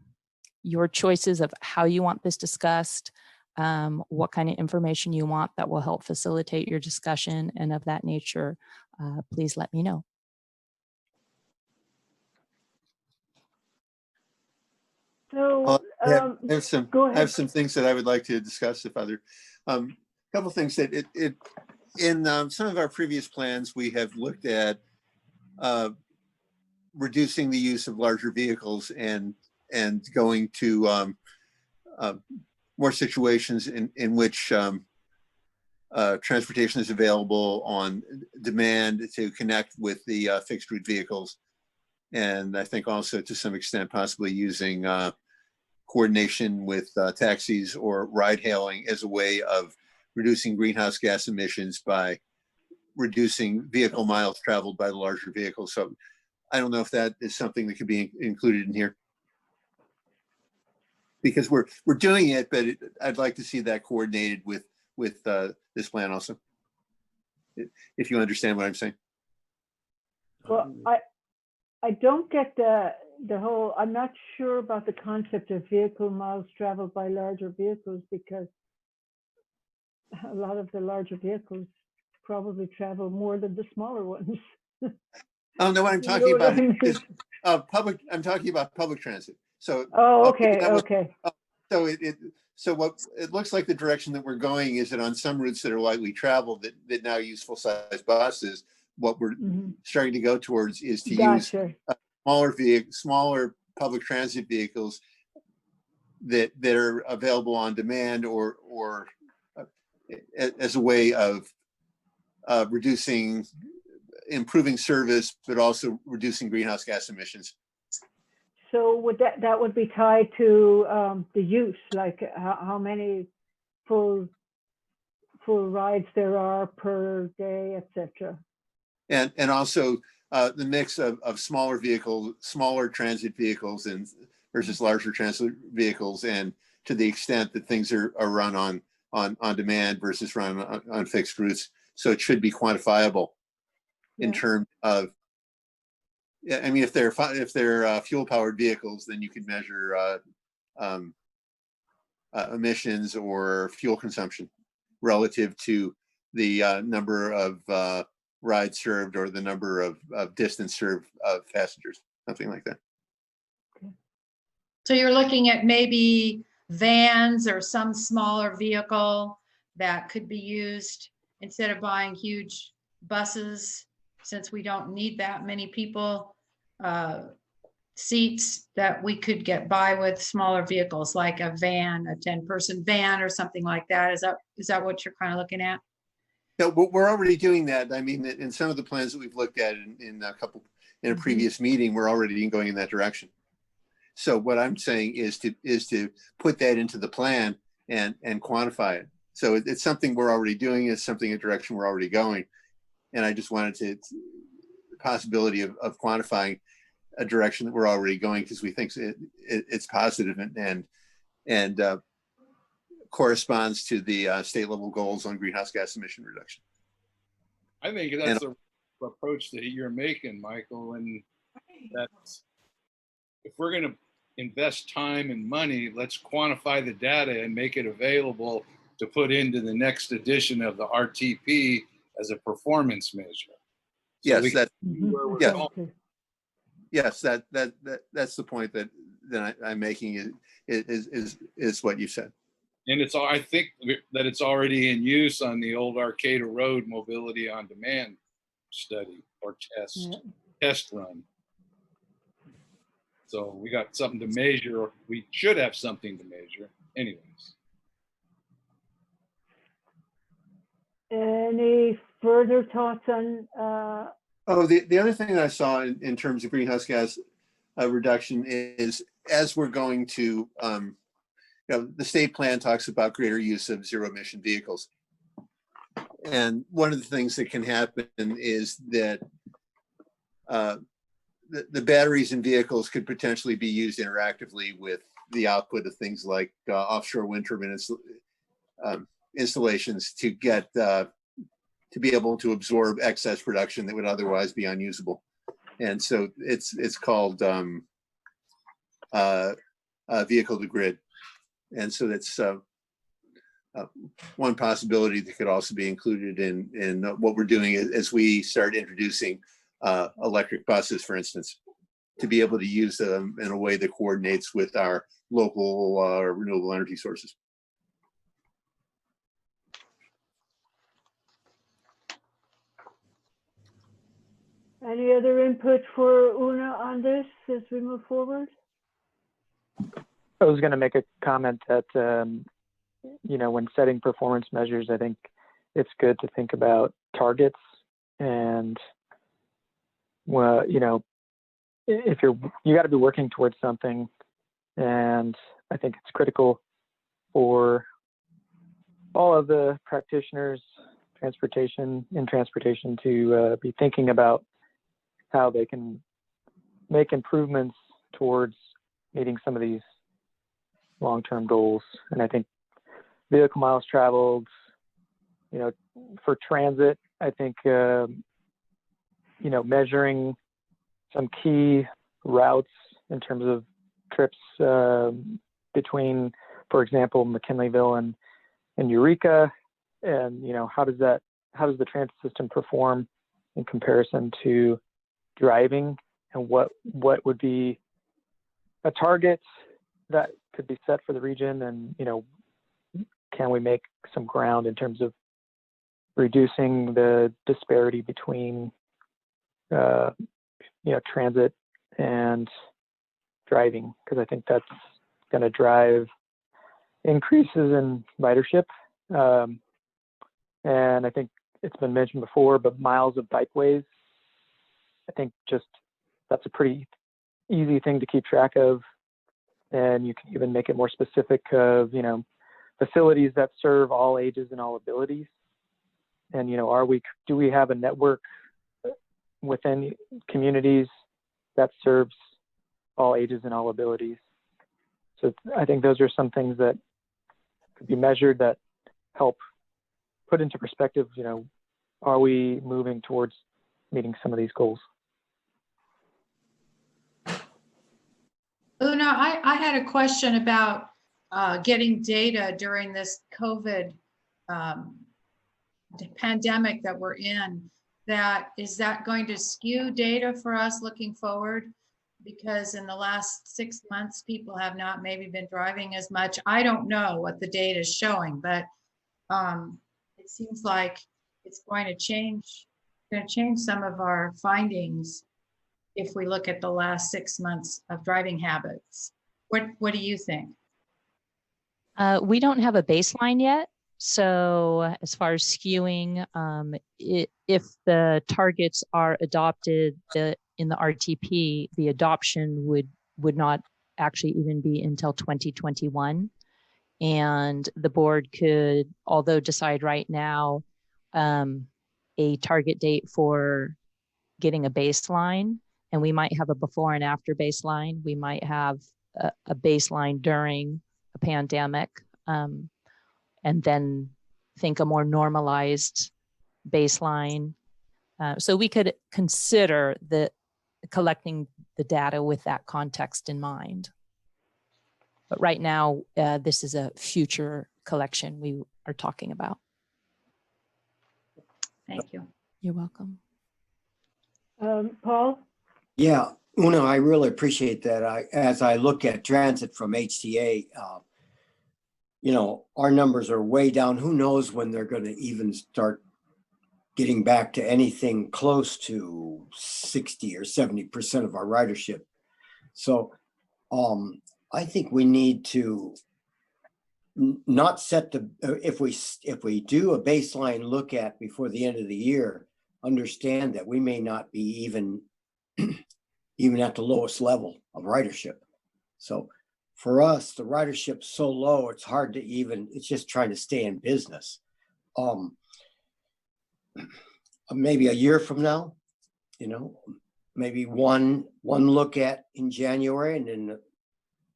choices of how you want this discussed, what kind of information you want that will help facilitate your discussion and of that nature, please let me know. So, I have some, go I ahead. have some things that I would like to discuss if other, couple things that in some of our previous plans, we have looked at reducing the use of larger vehicles and going to more situations in which transportation is available on demand to connect with the fixed route vehicles. And I think also to some extent possibly using coordination with taxis or ride hailing as a way of reducing greenhouse gas emissions by reducing vehicle miles traveled by the larger vehicles. So I don't know if that is something that could be included in here, because we're doing it, but I'd like to see that coordinated with this plan also, if you understand what I'm saying. Well, I don't get the whole, I'm not sure about the concept of vehicle miles traveled by larger vehicles, because a lot of the larger vehicles probably travel more than the smaller ones. Oh, no, what I'm talking about is I'm talking about public transit. So, oh, okay, okay. So so what it looks like the direction that we're going is that on some routes that are lightly traveled that now use full-size buses, what we're starting to go towards is to use smaller public transit vehicles that are available on demand or as a way of improving service, but also reducing greenhouse gas emissions. So would that would be tied to the use, like how many full rides there are per day, etc. And also the mix of smaller vehicles, smaller transit vehicles versus larger transit vehicles, and to the extent that things are run on demand versus run on fixed routes. So it should be quantifiable in terms of, I mean, if they're fuel powered vehicles, then you can measure emissions or fuel consumption relative to the number of rides served or the number of distance served of passengers, something like that. So you're looking at maybe vans or some smaller vehicle that could be used instead of buying huge buses, since we don't need that many people, seats, that we could get by with smaller vehicles like a van, a 10-person van or something like that. Is that what you're kind of looking at? No, we're already doing that. I mean, in some of the plans that we've looked at in a previous meeting, we're already going in that direction. So what I'm saying is to put that into the plan and quantify it. So it's something we're already doing. It's something, a direction we're already going. And I just wanted the possibility of quantifying a direction that we're already going, because we think it's positive and corresponds to the state level goals on greenhouse gas emission reduction. I think that's the approach that you're making, Michael, and that's, if we're going to invest time and money, let's quantify the data and make it available to put into the next edition of the RTP as a performance measure. So yes, that's the point that I'm making is what you said. And it's all, I think that it's already in use on the old Arcata Road mobility on demand study or test run. So we got something to measure, or we should have something to measure anyways. Any further thoughts on? Oh, the other thing that I saw in terms of greenhouse gas reduction is, as we're going to, the state plan talks about greater use of zero emission vehicles. And one of the things that can happen is that the batteries in vehicles could potentially be used interactively with the output of things like offshore wind turbine installations to get to be able to absorb excess production that would otherwise be unusable. And so it's called vehicle to grid. And so that's one possibility that could also be included in what we're doing as we start introducing electric buses, for instance, to be able to use them in a way that coordinates with our local renewable energy sources. Any other input for Una on this as we move forward? I was going to make a comment that, when setting performance measures, I think it's good to think about targets and, well, if you got to be working towards something. And I think it's critical for all of the practitioners, transportation to be thinking about how they can make improvements towards meeting some of these long-term goals. And I think vehicle miles traveled, for transit, I think, measuring some key routes in terms of trips between, for example, McKinleyville and Eureka, and how does the transit system perform in comparison to driving, and what would be a target that could be set for the region, and can we make some ground in terms of reducing the disparity between transit and driving, because I think that's going to drive increases in ridership. And I think it's been mentioned before, but miles of bikeways, I think that's a pretty easy thing to keep track of. And you can even make it more specific of, facilities that serve all ages and all abilities. And, do we have a network within communities that serves all ages and all abilities? So I think those are some things that could be measured that help put into perspective, are we moving towards meeting some of these goals? Una, I had a question about getting data during this COVID pandemic that we're in. Is that going to skew data for us looking forward? Because in the last 6 months, people have not maybe been driving as much. I don't know what the data is showing, but it seems like it's going to change some of our findings if we look at the last 6 months of driving habits. What do you think? We don't have a baseline yet. So as far as skewing, if the targets are adopted in the RTP, the adoption would not actually even be until 2021. And the board could, although decide right now, a target date for getting a baseline, and we might have a before and after baseline. We might have a baseline during a pandemic, and then think a more normalized baseline. So we could consider collecting the data with that context in mind. But right now, this is a future collection we are talking about. Thank you. You're welcome. Paul? Yeah, Una, I really appreciate that. As I look at transit from HTA, you know, our numbers are way down. Who knows when they're going to even start getting back to anything close to 60 or 70% of our ridership. So I think we need to not set if we do a baseline look at before the end of the year, understand that we may not be even at the lowest level of ridership. So for us, the ridership's so low, it's hard to it's just trying to stay in business. Maybe a year from now, you know, maybe one look at in January, and then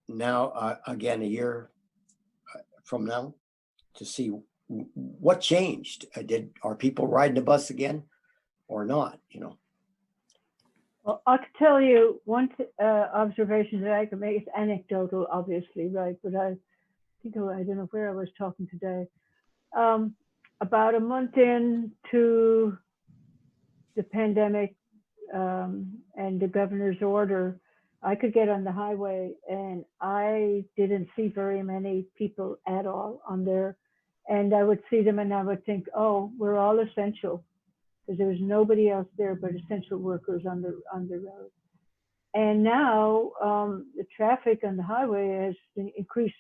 now again a year from now to see what changed. Are people riding the bus again or not, you know? Well, I could tell you one observation that I can make. It's anecdotal, obviously, right? But I think I don't know where I was talking today. About a month into the pandemic and the governor's order, I could get on the highway and I didn't see very many people at all on there. And I would see them and I would think, oh, we're all essential, because there was nobody else there but essential workers on the road. And now the traffic on the highway has increased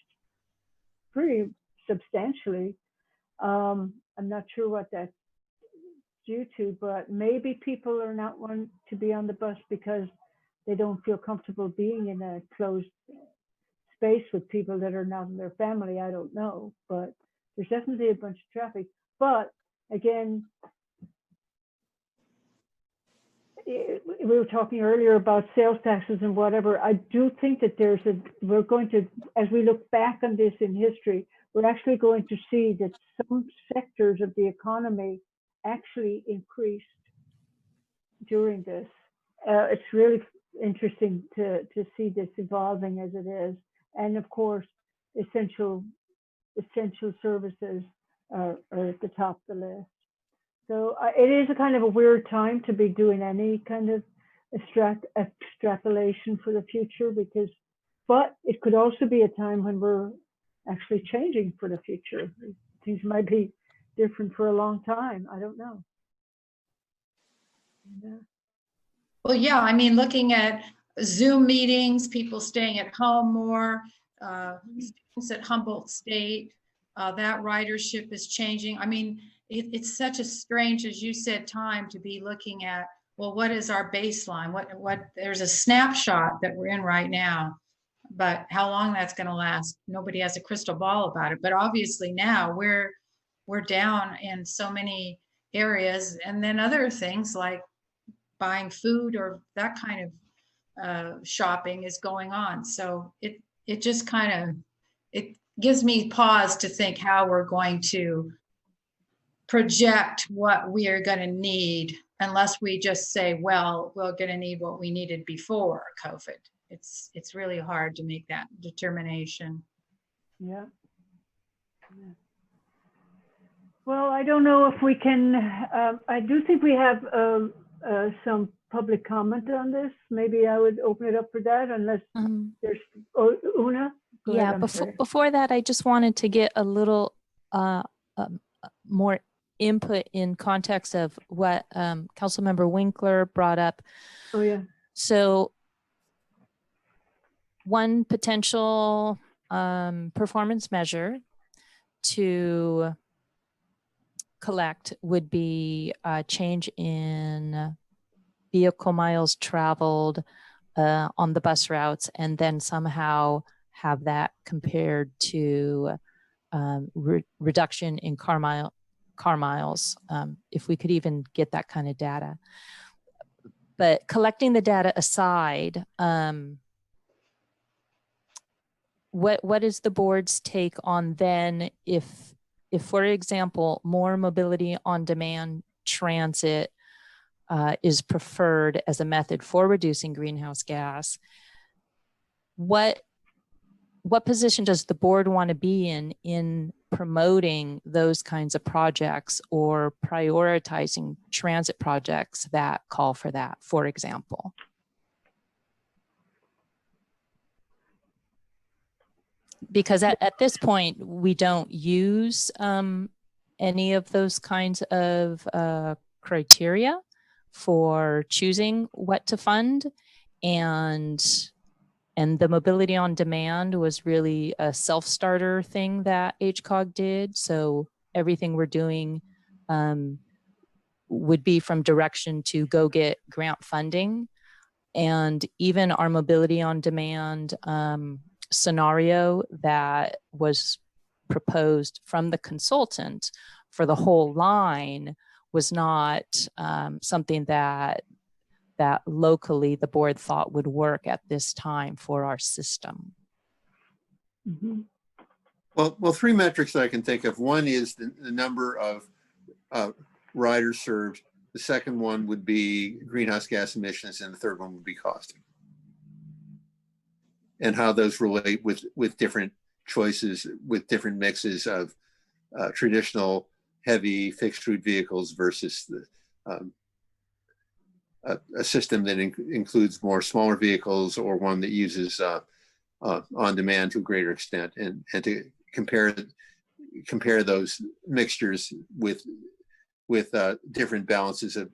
pretty substantially. I'm not sure what that's due to, but maybe people are not wanting to be on the bus because they don't feel comfortable being in a closed space with people that are not in their family. I don't know, but there's definitely a bunch of traffic. But again, we were talking earlier about sales taxes and whatever. I do think that we're going to, as we look back on this in history, we're actually going to see that some sectors of the economy actually increased during this. It's really interesting to see this evolving as it is. And of course, essential services are at the top of the list. So it is a kind of a weird time to be doing any kind of extrapolation for the future, but it could also be a time when we're actually changing for the future. Things might be different for a long time. I don't know. Yeah. Well, yeah, I mean, looking at Zoom meetings, people staying at home more, students at Humboldt State, that ridership is changing. I mean, it's such a strange, as you said, time to be looking at, well, what is our baseline? There's a snapshot that we're in right now, but how long that's going to last, nobody has a crystal ball about it. But obviously now we're down in so many areas, and then other things like buying food or that kind of shopping is going on. So it just kind of, it gives me pause to think how we're going to project what we are going to need, unless we just say, well, we're going to need what we needed before COVID. It's really hard to make that determination. Yeah. Well, I don't know if we can, I do think we have some public comment on this. Maybe I would open it up for that, unless there's Una. Go yeah, ahead, before that, I just wanted to get a little more input in context of what Councilmember Winkler brought up. Oh yeah. So one potential performance measure to collect would be a change in vehicle miles traveled on the bus routes, and then somehow have that compared to reduction in car miles, if we could even get that kind of data. But collecting the data aside, what is the board's take on then if for example, more mobility on demand transit is preferred as a method for reducing greenhouse gas? What position does the board want to be in promoting those kinds of projects or prioritizing transit projects that call for that, for example? Because at this point, we don't use any of those kinds of criteria for choosing what to fund. And the mobility on demand was really a self-starter thing that HCOG did. So everything we're doing would be from direction to go get grant funding. And even our mobility on demand scenario that was proposed from the consultant for the whole line was not something that locally the board thought would work at this time for our system. Mm-hmm. Well, three metrics that I can think of. One is the number of riders served. The second one would be greenhouse gas emissions, and the third one would be cost. And how those relate with different choices, with different mixes of traditional heavy fixed route vehicles versus a system that includes more smaller vehicles, or one that uses on demand to a greater extent, and to compare those mixtures with different balances of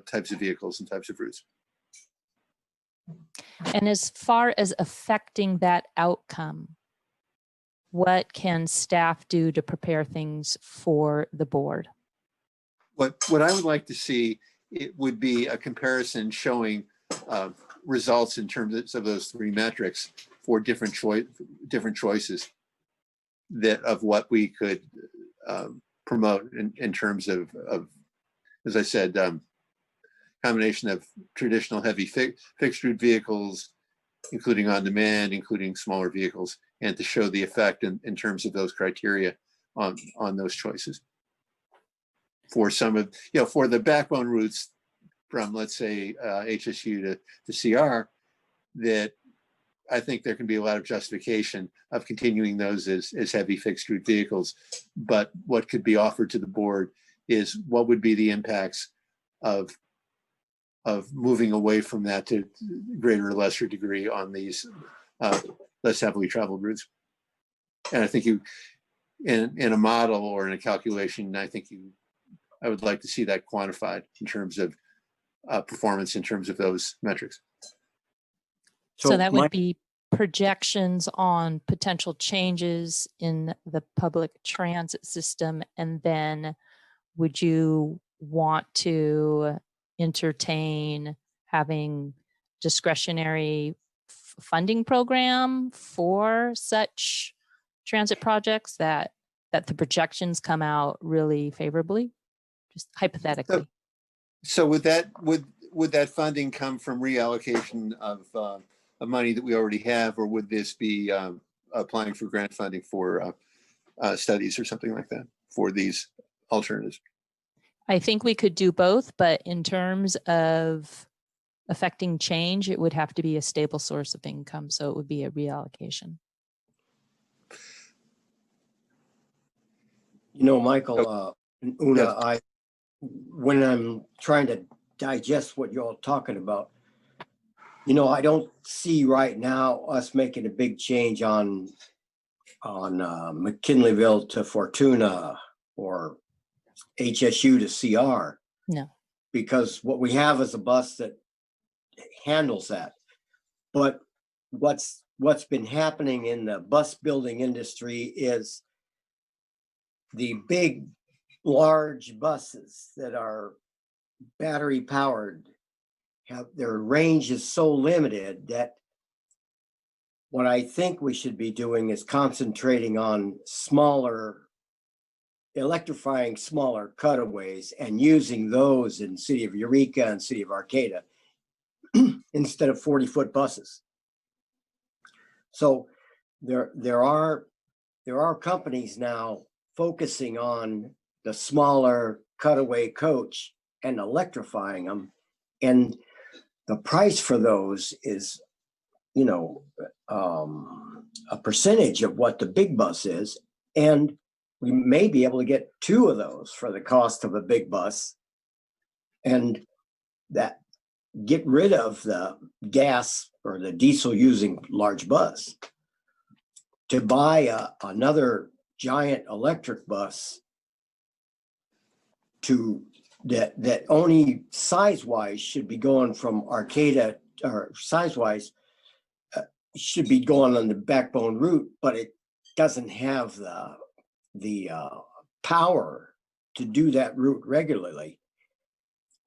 types of vehicles and types of routes. And as far as affecting that outcome, what can staff do to prepare things for the board? What I would like to see, it would be a comparison showing results in terms of those three metrics for different choices of what we could promote in terms of, as I said, combination of traditional heavy fixed route vehicles, including on demand, including smaller vehicles, and to show the effect in terms of those criteria on those choices. For some of, for the backbone routes from, let's say, HSU to CR, that I think there can be a lot of justification of continuing those as heavy fixed route vehicles. But what could be offered to the board is what would be the impacts of moving away from that to greater or lesser degree on these less heavily traveled routes. And I think in a model or in a calculation, I would like to see that quantified in terms of performance in terms of those metrics. So that would be projections on potential changes in the public transit system. And then would you want to entertain having discretionary funding program for such transit projects that the projections come out really favorably, just hypothetically? So would that funding come from reallocation of money that we already have, or would this be applying for grant funding for studies or something like that for these alternatives? I think we could do both, but in terms of affecting change, it would have to be a stable source of income. So it would be a reallocation. Michael, Una, when I'm trying to digest what you're all talking about, I don't see right now us making a big change on McKinleyville to Fortuna or HSU to CR. No. Because what we have is a bus that handles that. But what's been happening in the bus building industry is the big, large buses that are battery powered their range is so limited that what I think we should be doing is concentrating on electrifying smaller cutaways and using those in city of Eureka and city of Arcata instead of 40-foot buses. So there are companies now focusing on the smaller cutaway coach and electrifying them, and the price for those is, a percentage of what the big bus is, and we may be able to get 2 of those for the cost of a big bus, and that get rid of the gas or the diesel using large bus to buy another giant electric bus that only size-wise should be going from Arcata, or size-wise should be going on the backbone route, but it doesn't have the power to do that route regularly.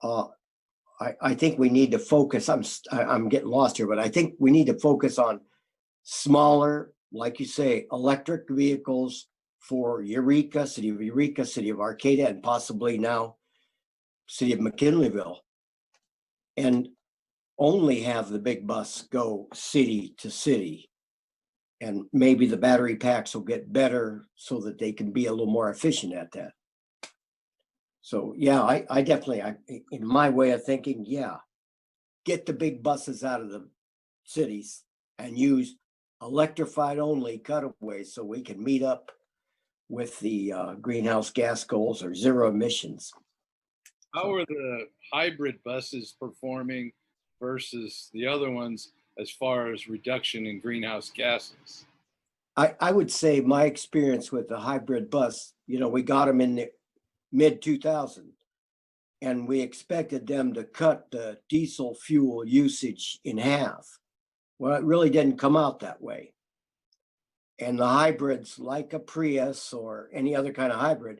I think we need to focus. I'm getting lost here, but I think we need to focus on smaller, like you say, electric vehicles for Eureka, city of Arcata, and possibly now city of McKinleyville, and only have the big bus go city to city. And maybe the battery packs will get better so that they can be a little more efficient at that. So yeah, I definitely, in my way of thinking, yeah, get the big buses out of the cities and use electrified only cutaways so we can meet up with the greenhouse gas goals or zero emissions. How are the hybrid buses performing versus the other ones as far as reduction in greenhouse gases? I would say my experience with the hybrid bus, we got them in the mid 2000s, and we expected them to cut the diesel fuel usage in half. Well, it really didn't come out that way. And the hybrids, like a Prius or any other kind of hybrid,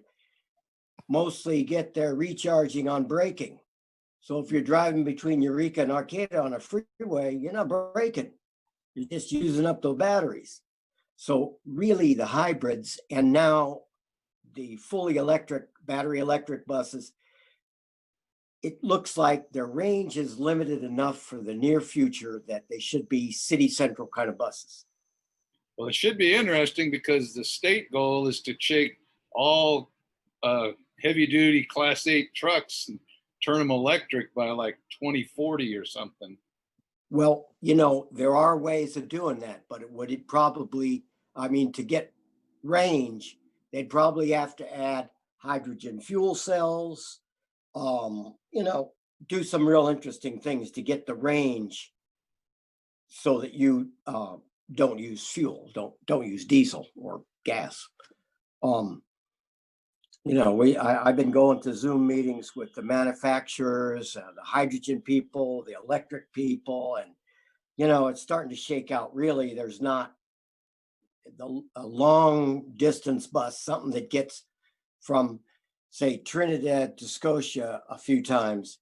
mostly get their recharging on braking. So if you're driving between Eureka and Arcata on a freeway, you're not braking. You're just using up those batteries. So really the hybrids, and now the fully electric, battery electric buses, it looks like their range is limited enough for the near future that they should be city central kind of buses. Well, it should be interesting because the state goal is to take all heavy duty Class 8 trucks and turn them electric by like 2040 or something. Well, there are ways of doing that, but to get range, they'd probably have to add hydrogen fuel cells, do some real interesting things to get the range so that you don't use fuel, don't use diesel or gas. I've been going to Zoom meetings with the manufacturers, the hydrogen people, the electric people, and it's starting to shake out. Really, there's not a long distance bus, something that gets from, say, Trinidad to Scotia a few times,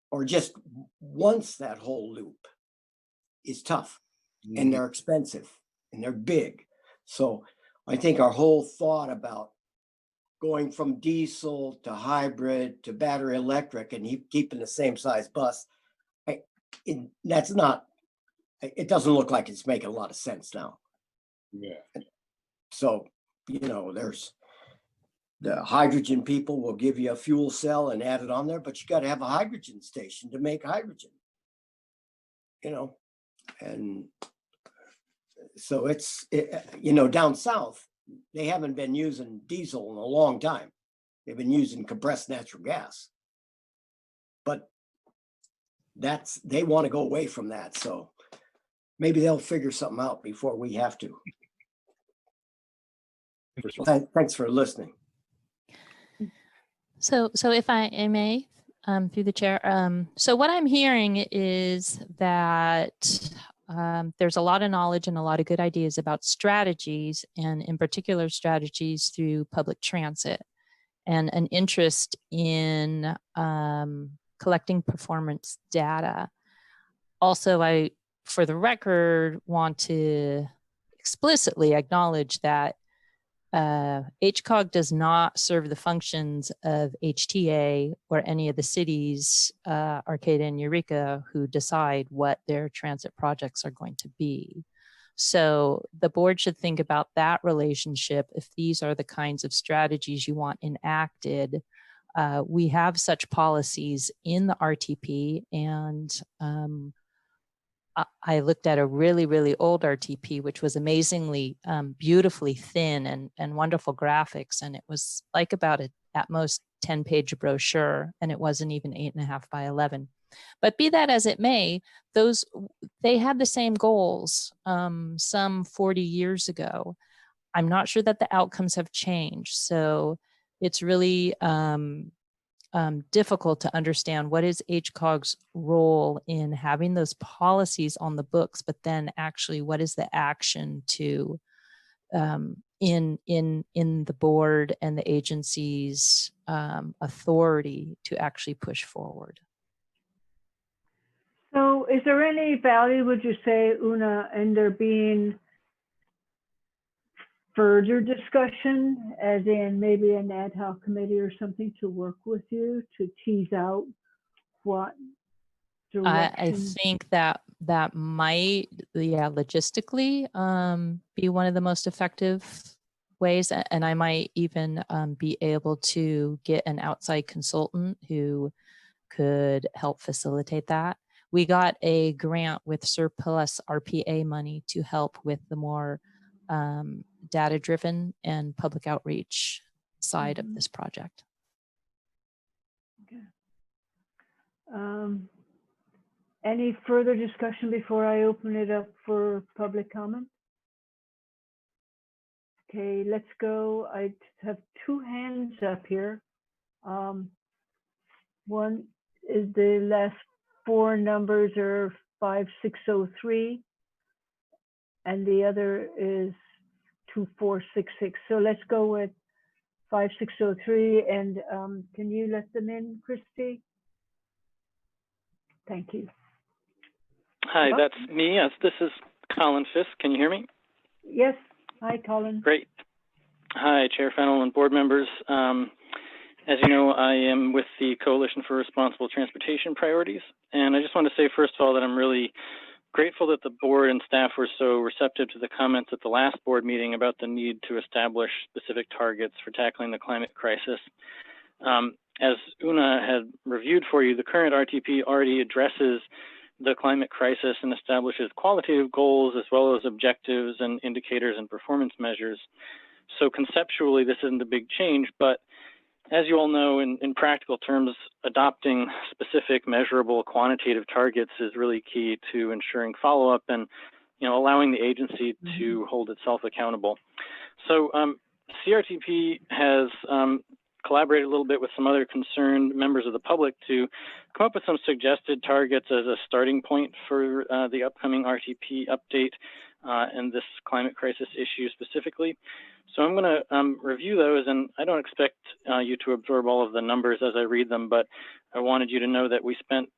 or just once that whole loop, is tough. Mm-hmm. And they're expensive and they're big. So I think our whole thought about going from diesel to hybrid to battery electric and keeping the same size bus, it doesn't look like it's making a lot of sense now. Yeah. So, there's the hydrogen people will give you a fuel cell and add it on there, but you got to have a hydrogen station to make hydrogen, and so down south, they haven't been using diesel in a long time. They've been using compressed natural gas, but they want to go away from that. So maybe they'll figure something out before we have to. Thanks for listening. So if I may, through the chair, so what I'm hearing is that there's a lot of knowledge and a lot of good ideas about strategies, and in particular strategies through public transit, and an interest in collecting performance data. Also, I, for the record, want to explicitly acknowledge that HCOG does not serve the functions of HTA or any of the cities, Arcata and Eureka, who decide what their transit projects are going to be. So the board should think about that relationship. If these are the kinds of strategies you want enacted, we have such policies in the RTP, and I looked at a really, really old RTP, which was amazingly beautifully thin and wonderful graphics. And it was like about at most 10-page brochure, and it wasn't even 8.5 by 11. But be that as it may, they had the same goals some 40 years ago. I'm not sure that the outcomes have changed. So it's really difficult to understand what is HCOG's role in having those policies on the books, but then actually what is the action to in the board and the agency's authority to actually push forward. So is there any value, would you say, Una, in there being further discussion, as in maybe an ad hoc committee or something to work with you to tease out what direction? I think that might, logistically be one of the most effective ways. And I might even be able to get an outside consultant who could help facilitate that. We got a grant with surplus RPA money to help with the more data-driven and public outreach side of this project. Okay. Any further discussion before I open it up for public comment? Okay, let's go. I have two hands up here. One is the last four numbers are 5603, and the other is 2466. So let's go with 5603, and can you let them in, Christy? Thank you. Hi, that's me. Yes, this is Colin Fisk. Can you hear me? Yes. Hi, Colin. Great. Hi, Chair Fennell and board members. As you know, I am with the Coalition for Responsible Transportation Priorities. And I just want to say, first of all, that I'm really grateful that the board and staff were so receptive to the comments at the last board meeting about the need to establish specific targets for tackling the climate crisis. As Una had reviewed for you, the current RTP already addresses the climate crisis and establishes qualitative goals as well as objectives and indicators and performance measures. So conceptually, this isn't a big change, but as you all know, in practical terms, adopting specific, measurable, quantitative targets is really key to ensuring follow-up and, allowing the agency to hold itself accountable. So CRTP has collaborated a little bit with some other concerned members of the public to come up with some suggested targets as a starting point for the upcoming RTP update and this climate crisis issue specifically. So I'm going to review those, and I don't expect you to absorb all of the numbers as I read them, but I wanted you to know that we spent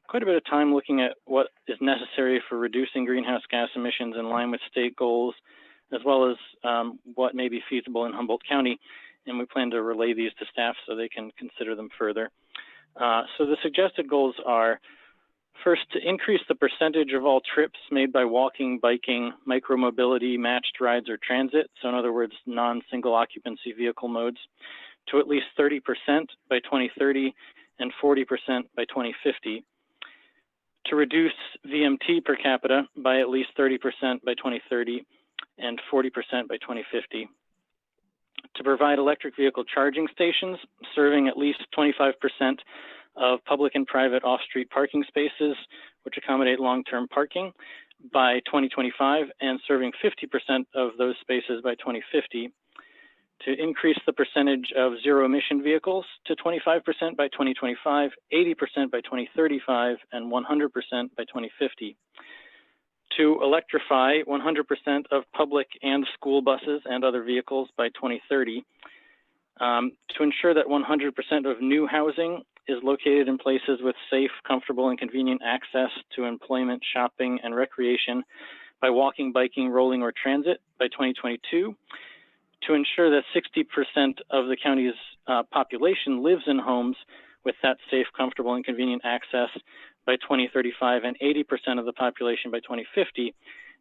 quite a bit of time looking at what is necessary for reducing greenhouse gas emissions in line with state goals, as well as what may be feasible in Humboldt County, and we plan to relay these to staff so they can consider them further. So the suggested goals are, first, to increase the percentage of all trips made by walking, biking, micromobility, matched rides, or transit, so in other words, non-single occupancy vehicle modes, to at least 30% by 2030 and 40% by 2050. To reduce VMT per capita by at least 30% by 2030 and 40% by 2050. To provide electric vehicle charging stations serving at least 25% of public and private off-street parking spaces, which accommodate long-term parking by 2025 and serving 50% of those spaces by 2050. To increase the percentage of zero-emission vehicles to 25% by 2025, 80% by 2035, and 100% by 2050. To electrify 100% of public and school buses and other vehicles by 2030. To ensure that 100% of new housing is located in places with safe, comfortable, and convenient access to employment, shopping, and recreation by walking, biking, rolling, or transit by 2022, to ensure that 60% of the county's population lives in homes with that safe, comfortable, and convenient access by 2035, and 80% of the population by 2050.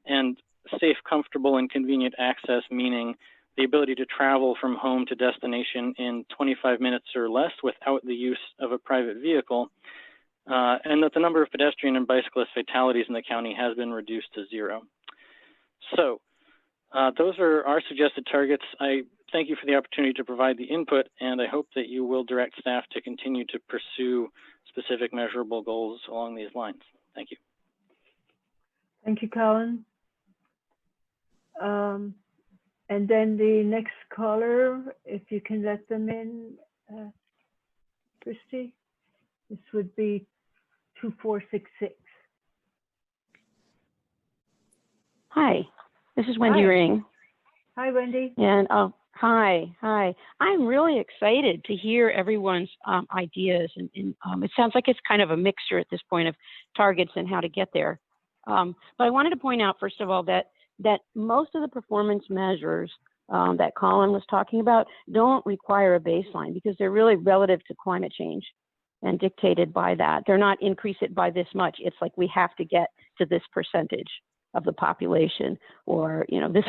And safe, comfortable, and convenient access meaning the ability to travel from home to destination in 25 minutes or less without the use of a private vehicle, and that the number of pedestrian and bicyclist fatalities in the county has been reduced to 0. So those are our suggested targets. I thank you for the opportunity to provide the input, and I hope that you will direct staff to continue to pursue specific measurable goals along these lines. Thank you. Thank you, Colin. And then the next caller, if you can let them in, Christy, this would be 2466. Hi, this is Wendy Hi. Ring. Hi, Wendy. And hi. I'm really excited to hear everyone's ideas, and it sounds like it's kind of a mixture at this point of targets and how to get there. But I wanted to point out, first of all, that most of the performance measures that Colin was talking about don't require a baseline because they're really relative to climate change and dictated by that. They're not increase it by this much. It's like we have to get to this percentage of the population, or this.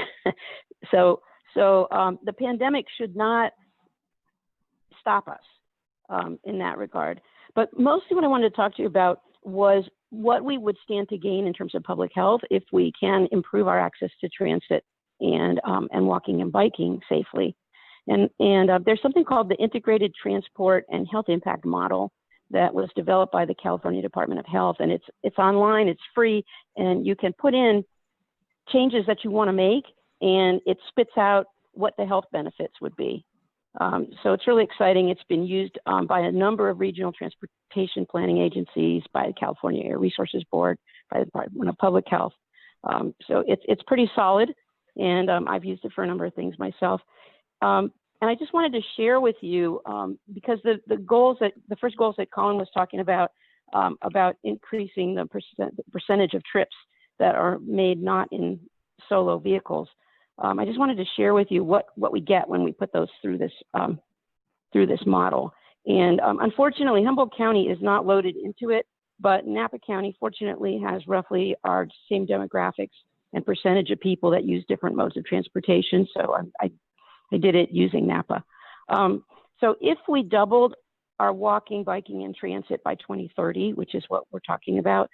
So the pandemic should not stop us in that regard. But mostly what I wanted to talk to you about was what we would stand to gain in terms of public health if we can improve our access to transit and walking and biking safely. And there's something called the Integrated Transport and Health Impact Model that was developed by the California Department of Health, and it's online, it's free, and you can put in changes that you want to make, and it spits out what the health benefits would be. So it's really exciting. It's been used by a number of regional transportation planning agencies, by the California Air Resources Board, by the Department of Public Health. So it's pretty solid, and I've used it for a number of things myself. And I just wanted to share with you, because the first goals that Colin was talking about increasing the percentage of trips that are made not in solo vehicles. I just wanted to share with you what we get when we put those through this model. And unfortunately, Humboldt County is not loaded into it, but Napa County fortunately has roughly our same demographics and percentage of people that use different modes of transportation. So I did it using Napa. So if we doubled our walking, biking, and transit by 2030, which is what we're talking about,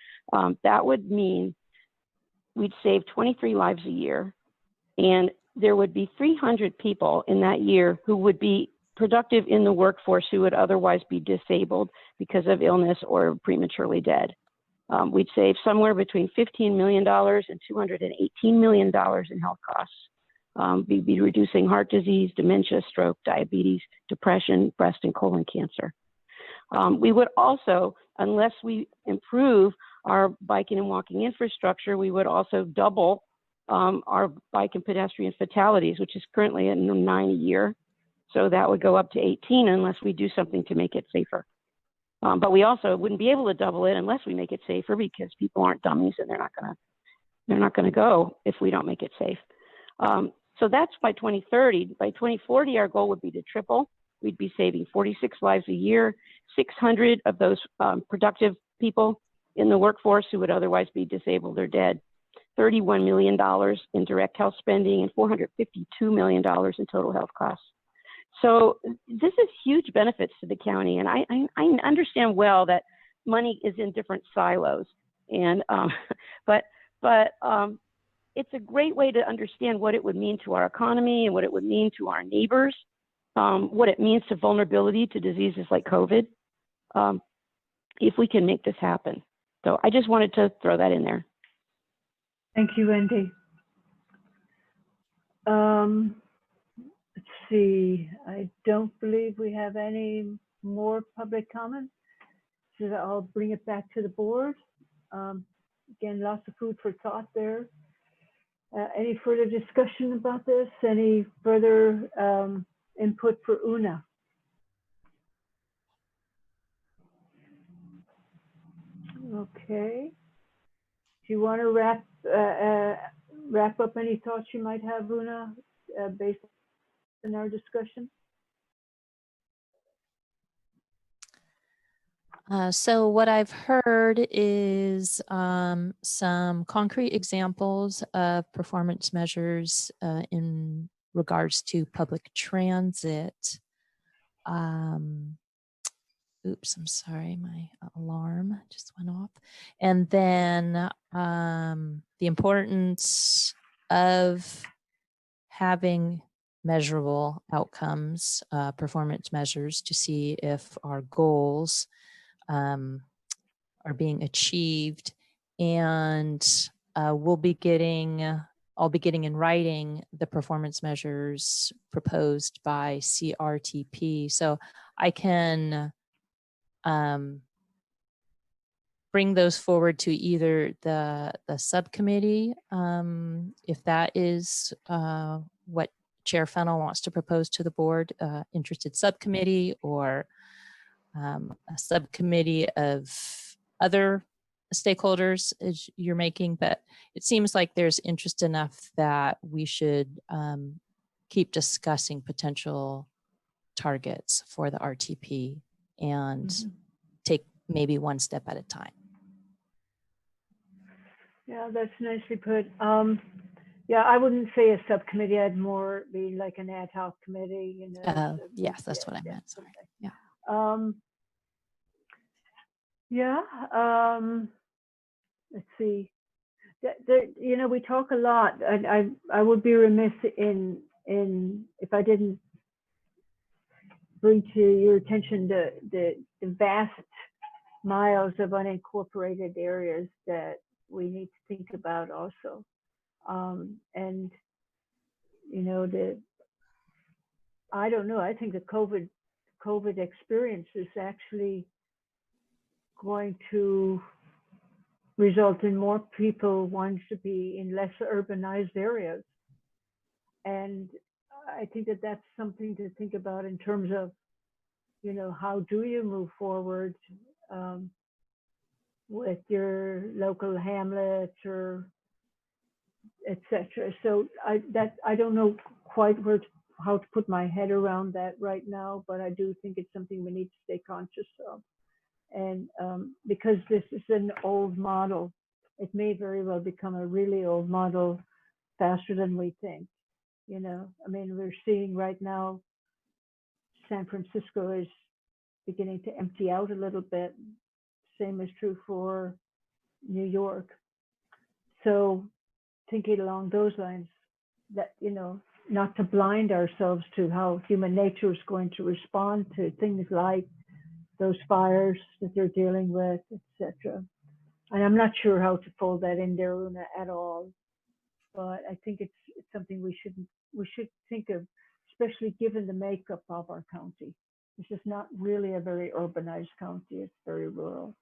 that would mean we'd save 23 lives a year, and there would be 300 people in that year who would be productive in the workforce who would otherwise be disabled because of illness or prematurely dead. We'd save somewhere between $15 million and $218 million in health costs. We'd be reducing heart disease, dementia, stroke, diabetes, depression, breast and colon cancer. We would also, unless we improve our biking and walking infrastructure, we would also double our bike and pedestrian fatalities, which is currently at 9 a year. So that would go up to 18 unless we do something to make it safer. But we also wouldn't be able to double it unless we make it safer, because people aren't dummies and they're not gonna go if we don't make it safe. So that's by 2030. By 2040, our goal would be to triple. We'd be saving 46 lives a year, 600 of those productive people in the workforce who would otherwise be disabled or dead, $31 million in direct health spending, and $452 million in total health costs. So this is huge benefits to the county, and I understand well that money is in different silos, and but it's a great way to understand what it would mean to our economy and what it would mean to our neighbors, what it means to vulnerability to diseases like COVID, if we can make this happen. So I just wanted to throw that in there. Thank you, Wendy. Let's see, I don't believe we have any more public comments. So I'll bring it back to the board. Again, lots of food for thought there. Any further discussion about this? Any further input for Una? Okay. Do you want to wrap up any thoughts you might have, Una, based on our discussion? So what I've heard is some concrete examples of performance measures in regards to public transit. Oops, I'm sorry, my alarm just went off. And then the importance of having measurable outcomes, performance measures to see if our goals are being achieved. And I'll be getting in writing the performance measures proposed by CRTP. So I can bring those forward to either the subcommittee, if that is what Chair Fennell wants to propose to the board, interested subcommittee, or a subcommittee of other stakeholders as you're making, but it seems like there's interest enough that we should keep discussing potential targets for the RTP and take maybe one step at a time. Yeah, that's nicely put. Yeah, I wouldn't say a subcommittee. I'd more be like an ad hoc committee, you know. Yes, that's what I meant. Sorry. Yeah. Let's see. You know, we talk a lot. I would be remiss in if I didn't bring to your attention the vast miles of unincorporated areas that we need to think about also. And you know, I don't know. I think the COVID experience is actually going to result in more people wanting to be in less urbanized areas. And I think that that's something to think about in terms of, you know, how do you move forward with your local hamlet or etc. So I don't know quite how to put my head around that right now, but I do think it's something we need to stay conscious of. And because this is an old model, it may very well become a really old model faster than we think. You know, I mean, we're seeing right now San Francisco is beginning to empty out a little bit. Same is true for New York. So thinking along those lines, that, you know, not to blind ourselves to how human nature is going to respond to things like those fires that they're dealing with, etc. And I'm not sure how to fold that in there, Una, at all. But I think it's something we should think of, especially given the makeup of our county. It's just not really a very urbanized county. It's very rural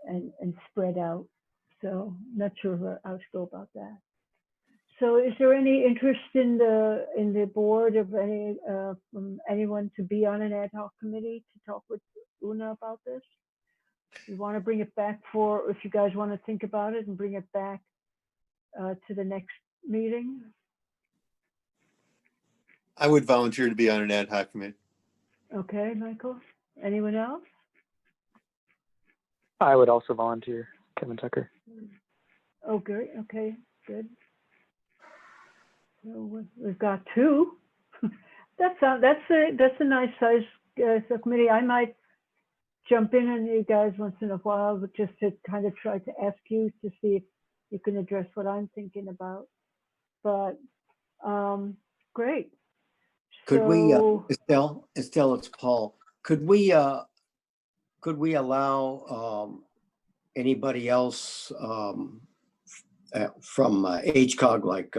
and spread out. So not sure how to go about that. So is there any interest in the board of any from anyone to be on an ad hoc committee to talk with Una about this? You want to bring it back for, if you guys want to think about it and bring it back to the next meeting? I would volunteer to be on an ad hoc committee. Okay, Michael. Anyone else? I would also volunteer, Kevin Tucker. Oh, great. Okay, good. So we've got two. That's a nice size subcommittee. I might jump in on you guys once in a while, but just to kind of try to ask you to see if you can address what I'm thinking about. But great. Could we, So, Estelle, it's Paul. Could we allow anybody else from HCOG, like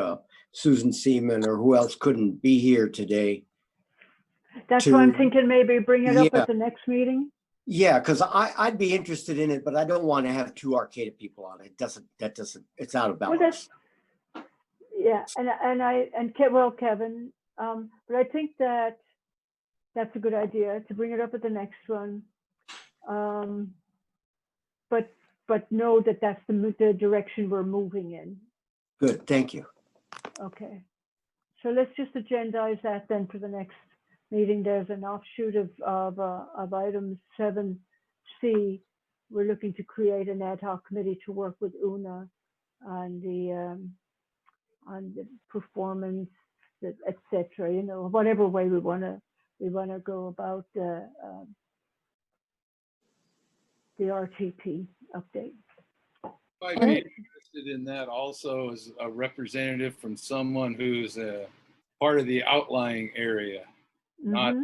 Susan Seaman or who else couldn't be here today? that's why I'm thinking maybe bring it up at the next meeting. Yeah, because I'd be interested in it, but I don't want to have two Arcata people on it. It's out of balance. Well, yeah, well, Kevin, but I think that that's a good idea to bring it up at the next one. but know that that's the direction we're moving in. Good, thank you. Okay. So let's just agendize that then for the next meeting. There's an offshoot of item 7C. We're looking to create an ad hoc committee to work with UNA on the performance, et cetera, you know, whatever way we want to go about the RTP update. I'd be interested in that also as a representative from someone who's a part of the outlying area, not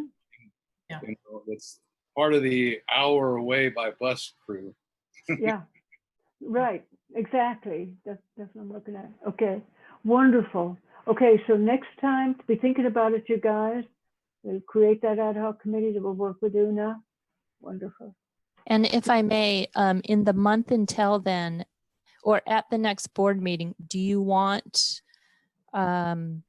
Yeah. you know, that's part of the hour away by bus crew. Yeah, right, exactly. That's what I'm looking at. Okay, wonderful. Okay, so next time, be thinking about it, you guys. We'll create that ad hoc committee that will work with UNA. Wonderful. And if I may, in the month until then, or at the next board meeting, do you want to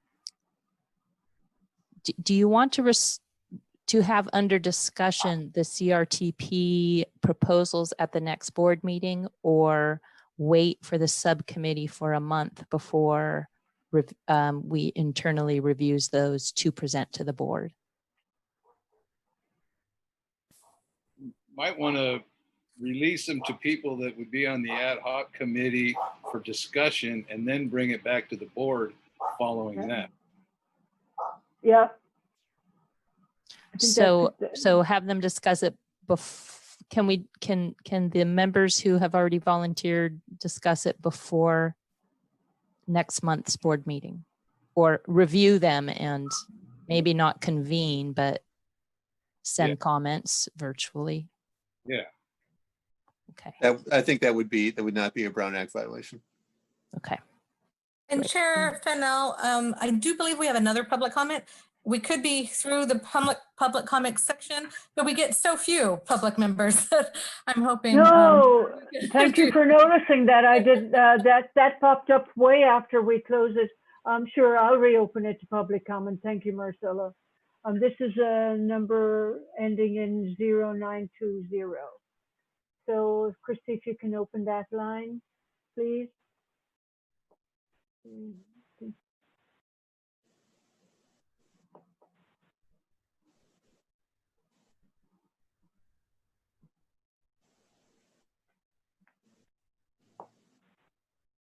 have under discussion the CRTP proposals at the next board meeting, or wait for the subcommittee for a month before we internally reviews those to present to the board? Might want to release them to people that would be on the ad hoc committee for discussion and then bring it back to the board following that. Yeah. So have them discuss it can the members who have already volunteered discuss it before next month's board meeting, or review them and maybe not convene, but send comments virtually? Yeah. Okay. I think that would not be a Brown Act violation. Okay. And Great. Chair Fennell, I do believe we have another public comment. We could be through the public comment section, but we get so few public members that I'm hoping. No, thank you for noticing that. I did that popped up way after we closed it. I'm sure I'll reopen it to public comment. Thank you, Marcella. This is a number ending in 0920. So, Christy, if you can open that line, please.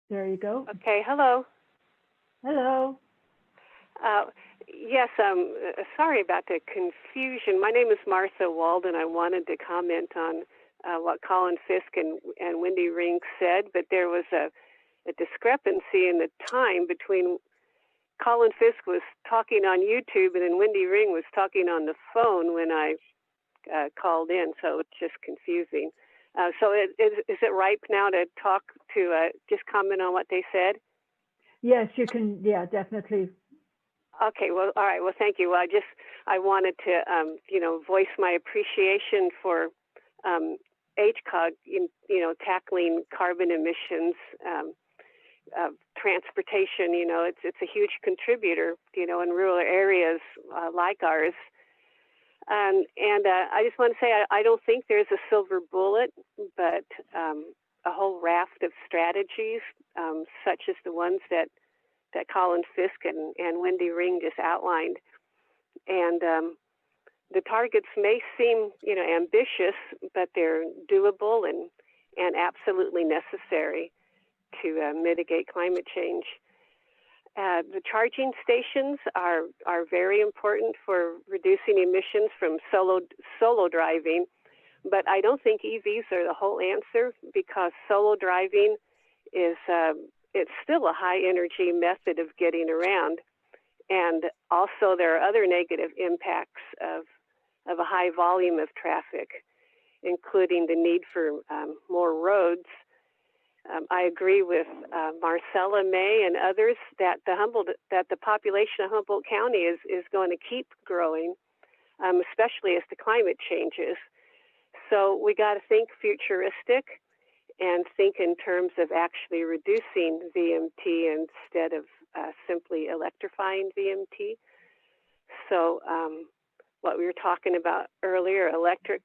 There you go. Okay, hello. Hello. Yes, sorry about the confusion. My name is Martha Walden. I wanted to comment on what Colin Fisk and Wendy Ring said, but there was a discrepancy in the time between Colin Fisk was talking on YouTube and then Wendy Ring was talking on the phone when I called in, so it's just confusing. So is it ripe now to talk to just comment on what they said? Yes, you can. Yeah, definitely. Okay. Well, all right. Well, thank you. Well, I wanted to, voice my appreciation for HCOG, tackling carbon emissions, transportation. It's a huge contributor, in rural areas like ours. And I just want to say I don't think there's a silver bullet, but a whole raft of strategies, such as the ones that Colin Fisk and Wendy Ring just outlined. And the targets may seem, ambitious, but they're doable and absolutely necessary to mitigate climate change. The charging stations are very important for reducing emissions from solo driving, but I don't think EVs are the whole answer, because solo driving is it's still a high energy method of getting around, and also there are other negative impacts of a high volume of traffic, including the need for more roads. I agree with Marcella May and others that the population of Humboldt County is going to keep growing, especially as the climate changes. So we got to think futuristic and think in terms of actually reducing VMT instead of simply electrifying VMT. So what we were talking about earlier, electric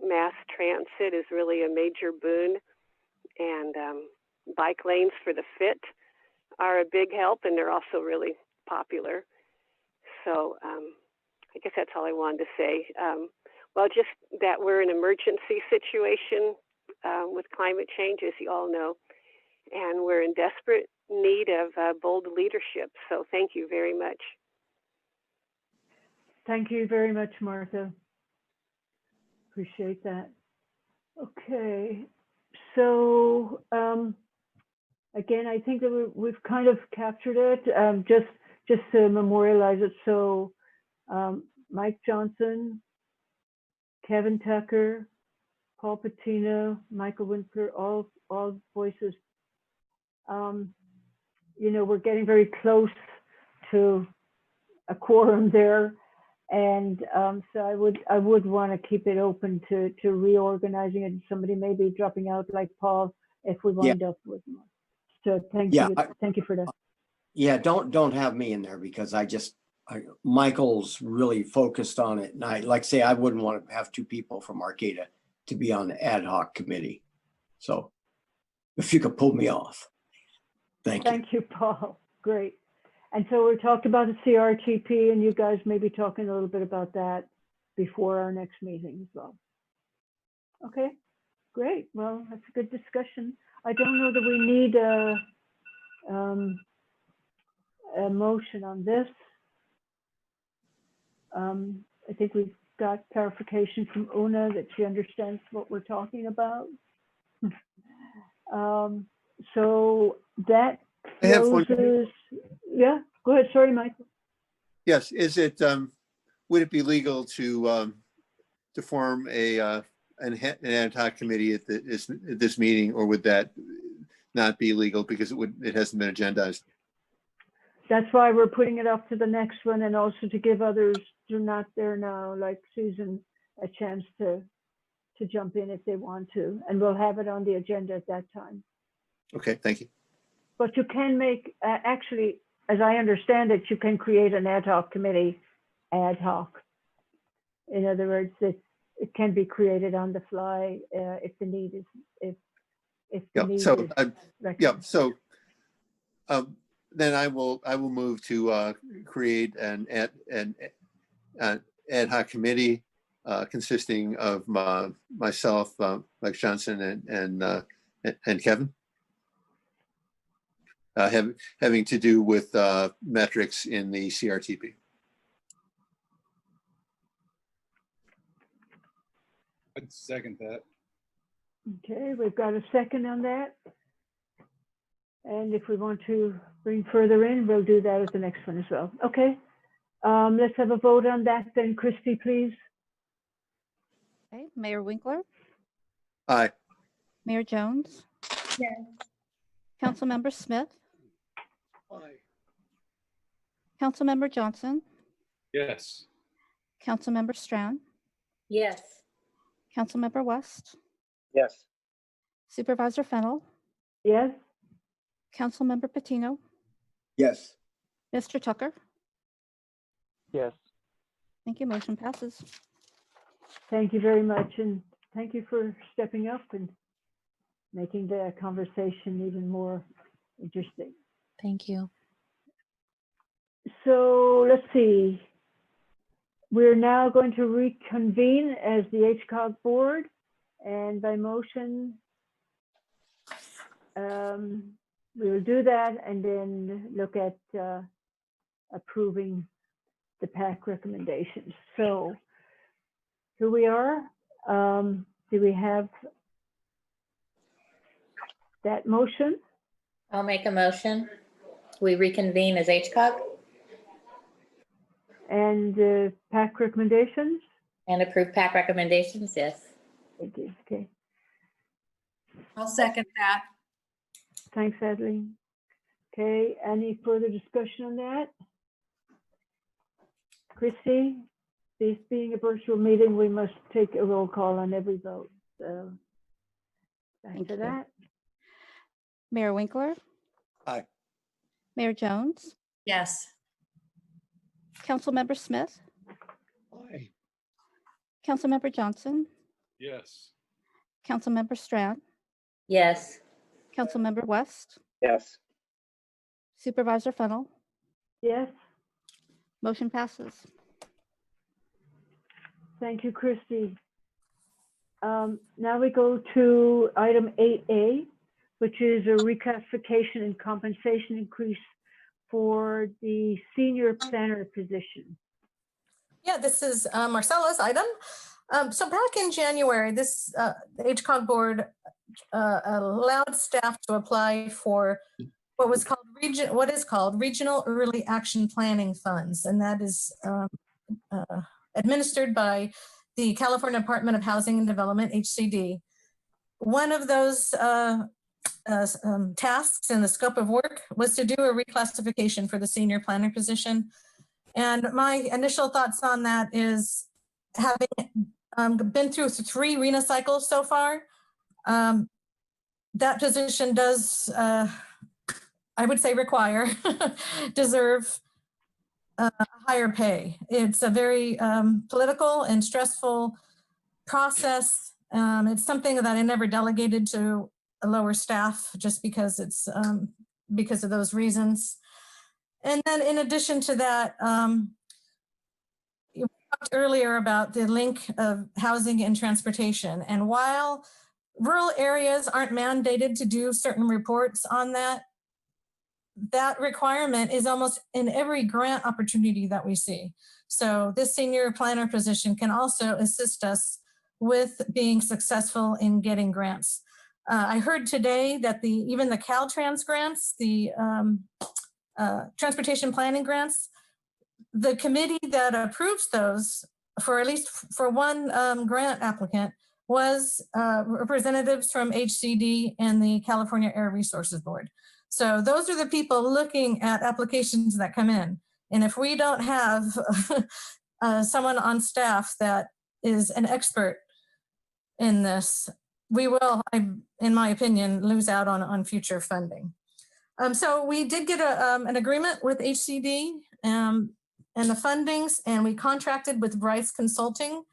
mass transit is really a major boon, and bike lanes for the fit are a big help, and they're also really popular. So I guess that's all I wanted to say. Well, just that we're in an emergency situation with climate change, as you all know, and we're in desperate need of bold leadership. So thank you very much. Thank you very much, Martha. Appreciate that. Okay, so again, I think that we've kind of captured it, just to memorialize it. So Mike Johnson, Kevin Tucker, Paul Patino, Michael Winkler, all voices. You know, we're getting very close to a quorum there. And so I would want to keep it open to reorganizing it. Somebody may be dropping out like Paul if we wind up with more. So thank you. Thank you for that. Yeah, don't have me in there because Michael's really focused on it. And I wouldn't want to have two people from Arcata to be on the ad hoc committee. So if you could pull me off. Thank you. Thank you, Paul. Great. And so we talked about the CRTP, and you guys may be talking a little bit about that before our next meeting as well. Okay, great. Well, that's a good discussion. I don't know that we need a motion on this. I think we've got clarification from Una that she understands what we're talking about. So that closes. Yeah, go ahead. Sorry, Michael. Yes, would it be legal to form an ad hoc committee at this meeting, or would that not be legal because it hasn't been agendized? That's why we're putting it up to the next one, and also to give others who are not there now, like Susan, a chance to jump in if they want to, and we'll have it on the agenda at that time. Okay, thank you. But you can make, actually, as I understand it, you can create an ad hoc committee ad hoc. In other words, it can be created on the fly if the need is, if the need is. So then I will move to create an ad hoc committee consisting of myself, Mike Johnson, and Kevin. Having to do with metrics in the CRTP. I'd second that. Okay, we've got a second on that. And if we want to bring further in, we'll do that at the next one as well. Okay, let's have a vote on that then. Christy, please. Okay, Mayor Winkler, Aye. Mayor Jones. Yes. Councilmember Smith, Aye. Councilmember Johnson, Yes. Councilmember Strand, Yes. Councilmember West, Yes. Supervisor Fennell, Yes. Councilmember Patino, Yes. Mr. Tucker. Yes. Thank you. Motion passes. Thank you very much, and thank you for stepping up and making the conversation even more interesting. Thank you. So let's see. We're now going to reconvene as the HCOG board, and by motion, we will do that and then look at approving the PAC recommendations. So here we are. Do we have that motion? I'll make a motion. We reconvene as HCOG. And PAC recommendations? And approve PAC recommendations, yes. Thank you. Okay. I'll second that. Thanks, Adeline. Okay, any further discussion on that? Christy, this being a virtual meeting, we must take a roll call on every vote. So back to that. Mayor Winkler. Aye. Mayor Jones. Yes. Councilmember Smith. Aye. Councilmember Johnson. Yes. Councilmember Strand, Yes. Councilmember West, Yes. Supervisor Fennel, Yes, motion passes. thank you, Christy. Now we go to item 8A, which is a reclassification and compensation increase for the senior planner position. Yeah, this is Marcella's item. So back in January, the HCOG board allowed staff to apply for what is called Regional Early Action Planning Funds, and that is administered by the California Department of Housing and Development, HCD. One of those tasks in the scope of work was to do a reclassification for the senior planner position. And my initial thoughts on that is, having been through 3 RENA cycles so far, that position does, I would say, deserve higher pay. It's a very political and stressful process. It's something that I never delegated to a lower staff just because it's because of those reasons. And then in addition to that, you talked earlier about the link of housing and transportation. And while rural areas aren't mandated to do certain reports on that, that requirement is almost in every grant opportunity that we see. So this senior planner position can also assist us with being successful in getting grants. I heard today that even the Caltrans grants, the transportation planning grants, the committee that approves those, for at least for one grant applicant, was representatives from HCD and the California Air Resources Board. So those are the people looking at applications that come in. And if we don't have someone on staff that is an expert in this, we will, in my opinion, lose out on future funding. So we did get an agreement with HCD and the fundings, and we contracted with Bryce Consulting.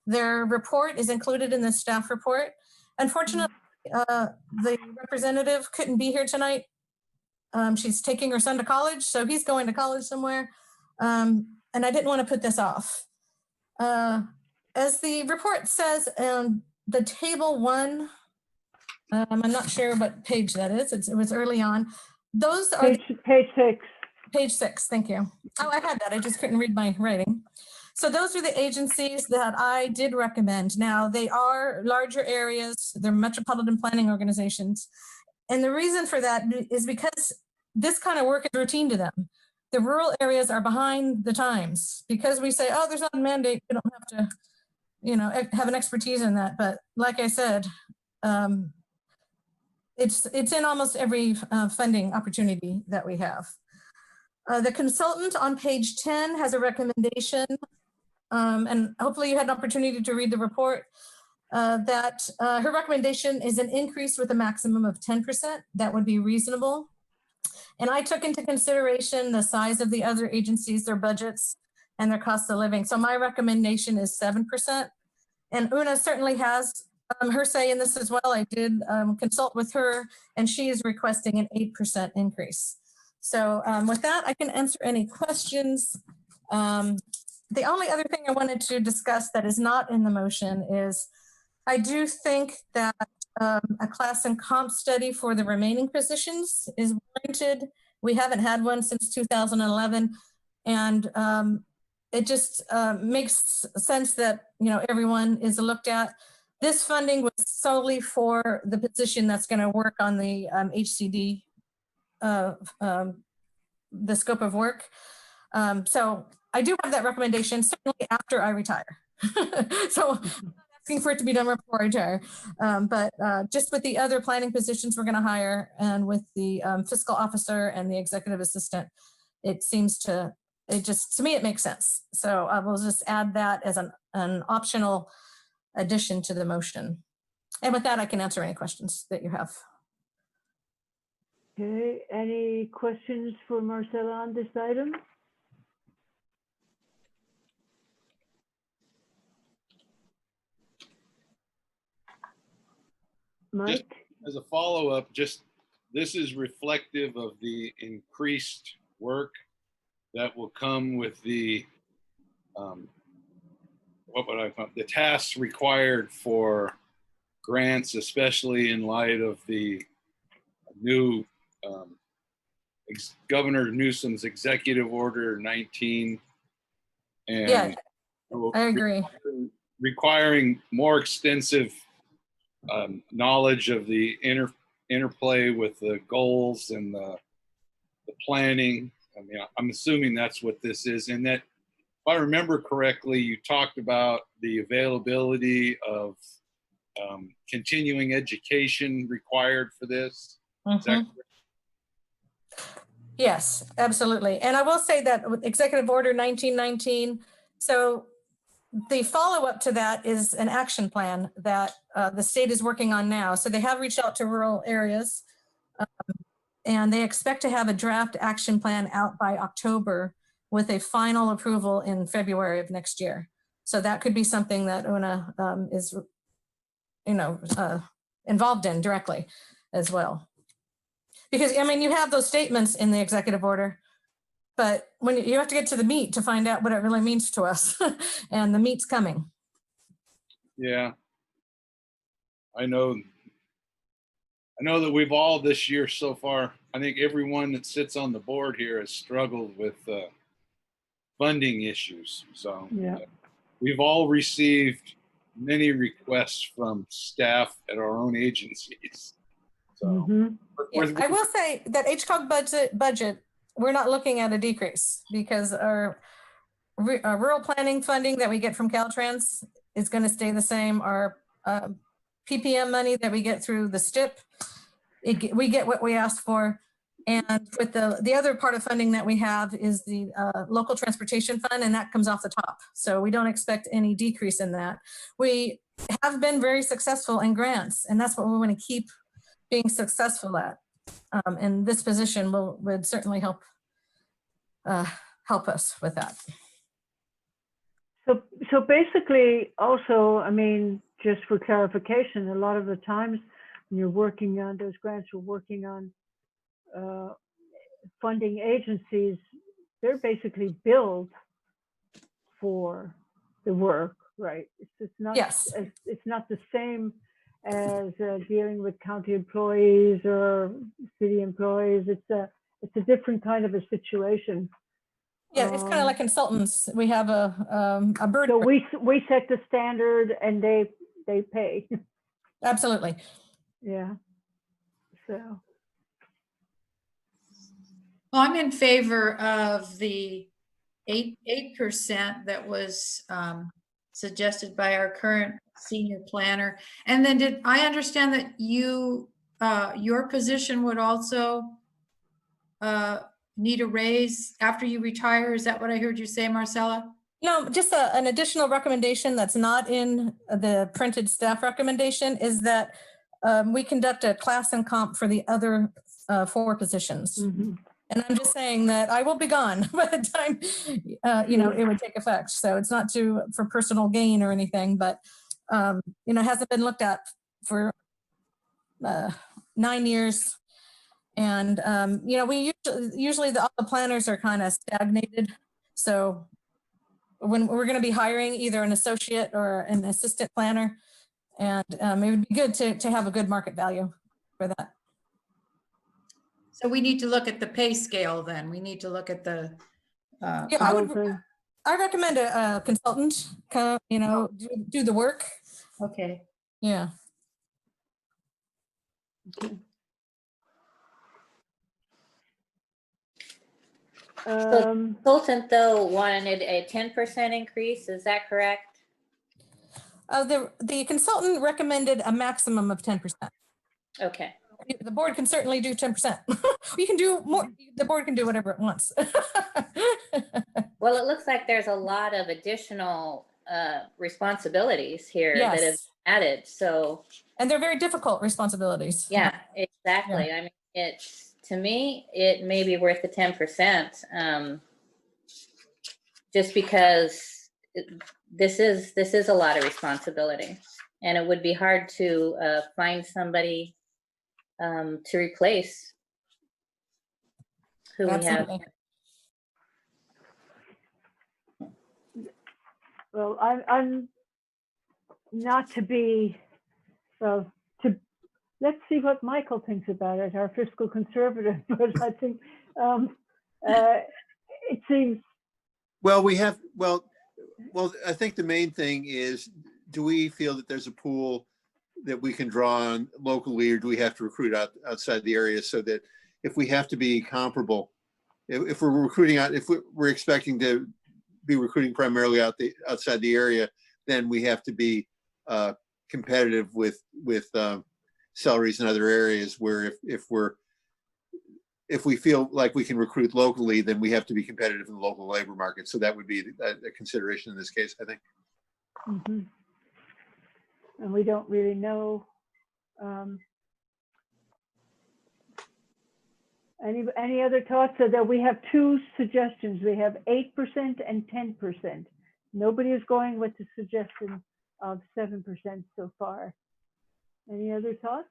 Their report is included in the staff report. Unfortunately, the representative couldn't be here tonight. She's taking her son to college, so he's going to college somewhere. And I didn't want to put this off. As the report says, the table 1, I'm not sure what page that is. It was early on. Those are page 6. Page 6, thank you. Oh, I had that. I just couldn't read my writing. So those are the agencies that I did recommend. Now, they are larger areas. They're metropolitan planning organizations. And the reason for that is because this kind of work is routine to them. The rural areas are behind the times because we say, oh, there's not a mandate. We don't have to, have an expertise in that. But like I said, it's in almost every funding opportunity that we have. The consultant on page 10 has a recommendation, and hopefully you had an opportunity to read the report, that her recommendation is an increase with a maximum of 10%. That would be reasonable. And I took into consideration the size of the other agencies, their budgets, and their cost of living. So my recommendation is 7%. And Una certainly has her say in this as well. I did consult with her, and she is requesting an 8% increase. So with that, I can answer any questions. The only other thing I wanted to discuss that is not in the motion is I do think that a class and comp study for the remaining positions is warranted. We haven't had one since 2011. And it just makes sense that, everyone is looked at. This funding was solely for the position that's going to work on the HCD, the scope of work. So I do have that recommendation, certainly after I retire. So I'm not asking for it to be done before I retire. But just with the other planning positions we're going to hire, and with the fiscal officer and the executive assistant, it seems to me, it makes sense. So I will just add that as an optional addition to the motion. And with that, I can answer any questions that you have. Okay, any questions for Marcella on this item? Mike? As a follow-up, just this is reflective of the increased work that will come with the what would I call it? The tasks required for grants, especially in light of the new Governor Newsom's Executive Order 19, and Yeah, I agree. requiring more extensive knowledge of the interplay with the goals and the planning. I mean, I'm assuming that's what this is, and that if I remember correctly, you talked about the availability of continuing education required for this. Is that correct? Yes, absolutely. And I will say that with Executive Order 1919, so the follow-up to that is an action plan that the state is working on now. So they have reached out to rural areas, and they expect to have a draft action plan out by October with a final approval in February of next year. So that could be something that Una is, involved in directly as well. Because, I mean, you have those statements in the executive order, but when you have to get to the meat to find out what it really means to us, and the meat's coming. Yeah. I know that we've all this year so far, I think everyone that sits on the board here has struggled with funding issues. So Yeah. we've all received many requests from staff at our own agencies. So Yeah, I will say that HCOG budget, we're not looking at a decrease because our rural planning funding that we get from Caltrans is going to stay the same. Our PPM money that we get through the STIP, we get what we asked for. And with the other part of funding that we have is the local transportation fund, and that comes off the top. So we don't expect any decrease in that. We have been very successful in grants, and that's what we want to keep being successful at. And this position would certainly help us with that. So basically, also, I mean, just for clarification, a lot of the times when you're working on those grants, you're working on funding agencies, they're basically billed for the work, right? It's not. Yes. It's not the same as dealing with county employees or city employees. It's a different kind of a situation. Yeah, it's kind of like consultants. We have a bird. So we set the standard and they pay. Absolutely. Yeah. So. Well, I'm in favor of the 8% that was suggested by our current senior planner. And then did I understand that your position would also need a raise after you retire? Is that what I heard you say, Marcella? No, just an additional recommendation that's not in the printed staff recommendation is that we conduct a class and comp for the other 4 positions. Mm-hmm. And I'm just saying that I will be gone by the time, it would take effect. So it's not for personal gain or anything, but, it hasn't been looked at for 9 years. And, we usually all the planners are kind of stagnated. So when we're going to be hiring either an associate or an assistant planner, and it would be good to have a good market value for that. So we need to look at the pay scale then. We need to look at the. I recommend a consultant, do the work. Okay. Yeah. Okay. The consultant though wanted a 10% increase. Is that correct? The consultant recommended a maximum of 10%. Okay. The board can certainly do 10%. We can do more. The board can do whatever it wants. Well, it looks like there's a lot of additional responsibilities here that have added. So, and they're very difficult responsibilities. Yeah, exactly. Yeah. I mean, to me, it may be worth the 10%, just because this is a lot of responsibility. And it would be hard to find somebody to replace who we have. Absolutely. Well, I'm not to be, well, let's see what Michael thinks about it, our fiscal conservative, but I think it seems. Well, I think the main thing is, do we feel that there's a pool that we can draw on locally, or do we have to recruit outside the area, so that if we have to be comparable, if we're recruiting out, if we're expecting to be recruiting primarily outside the area, then we have to be competitive with salaries in other areas, where if we feel like we can recruit locally, then we have to be competitive in the local labor market. So that would be a consideration in this case, I think. Mm-hmm. And we don't really know. Any other thoughts? So that we have two suggestions. We have 8% and 10%. Nobody is going with the suggestion of 7% so far. Any other thoughts?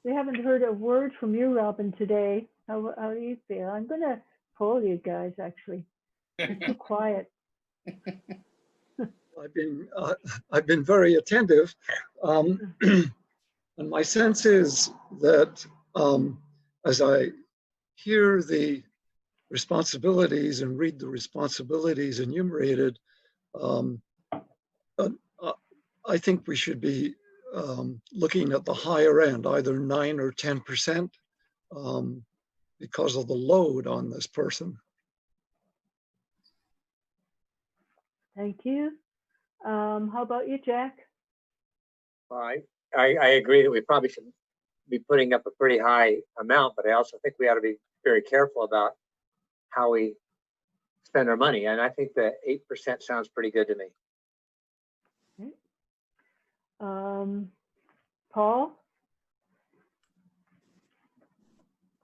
We haven't heard a word from you, Robin, today. How do you feel? I'm going to poll you guys, actually. You're too quiet. I've been very attentive, and my sense is that as I hear the responsibilities and read the responsibilities enumerated, I think we should be looking at the higher end, either 9 or 10%, because of the load on this person. Thank you. How about you, Jack? Well, I agree that we probably should be putting up a pretty high amount, but I also think we ought to be very careful about how we spend our money. And I think that 8% sounds pretty good to me. Okay. Paul?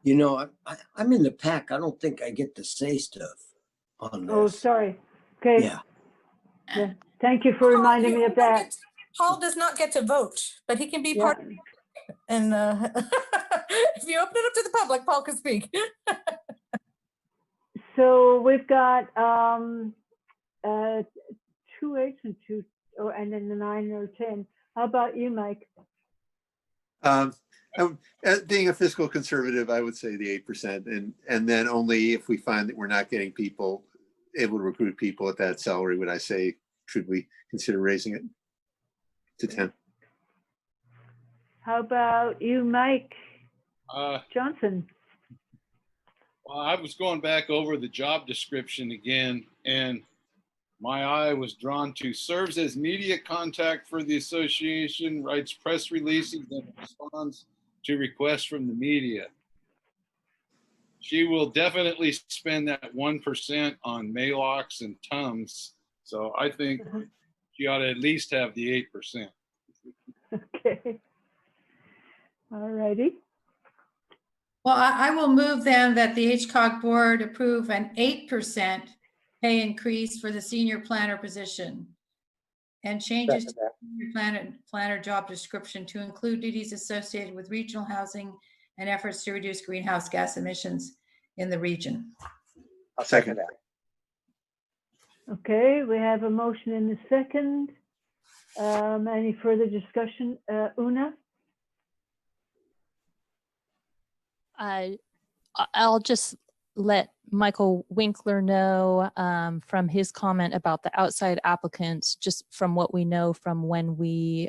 You know, I'm in the pack. I don't think I get to say stuff on this. Oh, sorry. Okay. Yeah. Thank you for reminding me of that. Paul does not get to vote, but he can be part of it. And if you open it up to the public, Paul can speak. So we've got 2 8s and 2, and then the 9 or 10. How about you, Mike? Being a fiscal conservative, I would say the 8%, and then only if we find that we're not getting able to recruit people at that salary would I say, should we consider raising it to 10. How about you, Mike Johnson? Well, I was going back over the job description again, and my eye was drawn to serves as media contact for the association, writes press releases, and responds to requests from the media. She will definitely spend that 1% on Maalox and Tums. So I think she ought to at least have the 8%. Okay. All righty. Well, I will move then that the HCOG board approve an 8% pay increase for the senior planner position and changes to the senior planner job description to include duties associated with regional housing and efforts to reduce greenhouse gas emissions in the region. I'll second that. Okay, we have a motion in the second. Any further discussion? Una? I'll just let Michael Winkler know from his comment about the outside applicants, just from what we know from when we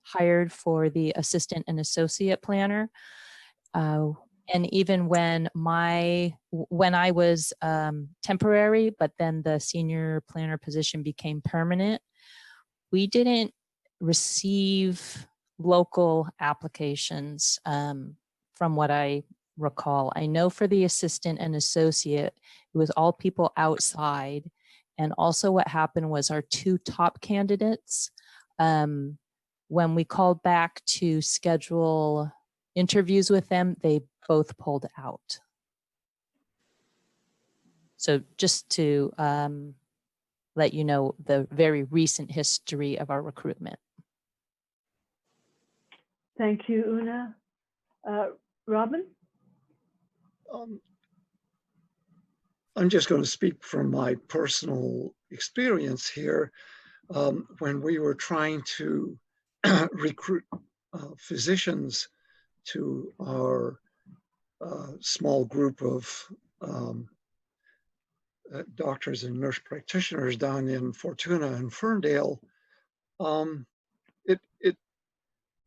hired for the assistant and associate planner. And even when I was temporary, but then the senior planner position became permanent, we didn't receive local applications from what I recall. I know for the assistant and associate, it was all people outside. And also what happened was our 2 top candidates, when we called back to schedule interviews with them, they both pulled out. So just to let you know the very recent history of our recruitment. Thank you, Una. Robin? I'm just going to speak from my personal experience here. When we were trying to recruit physicians to our small group of doctors and nurse practitioners down in Fortuna and Ferndale,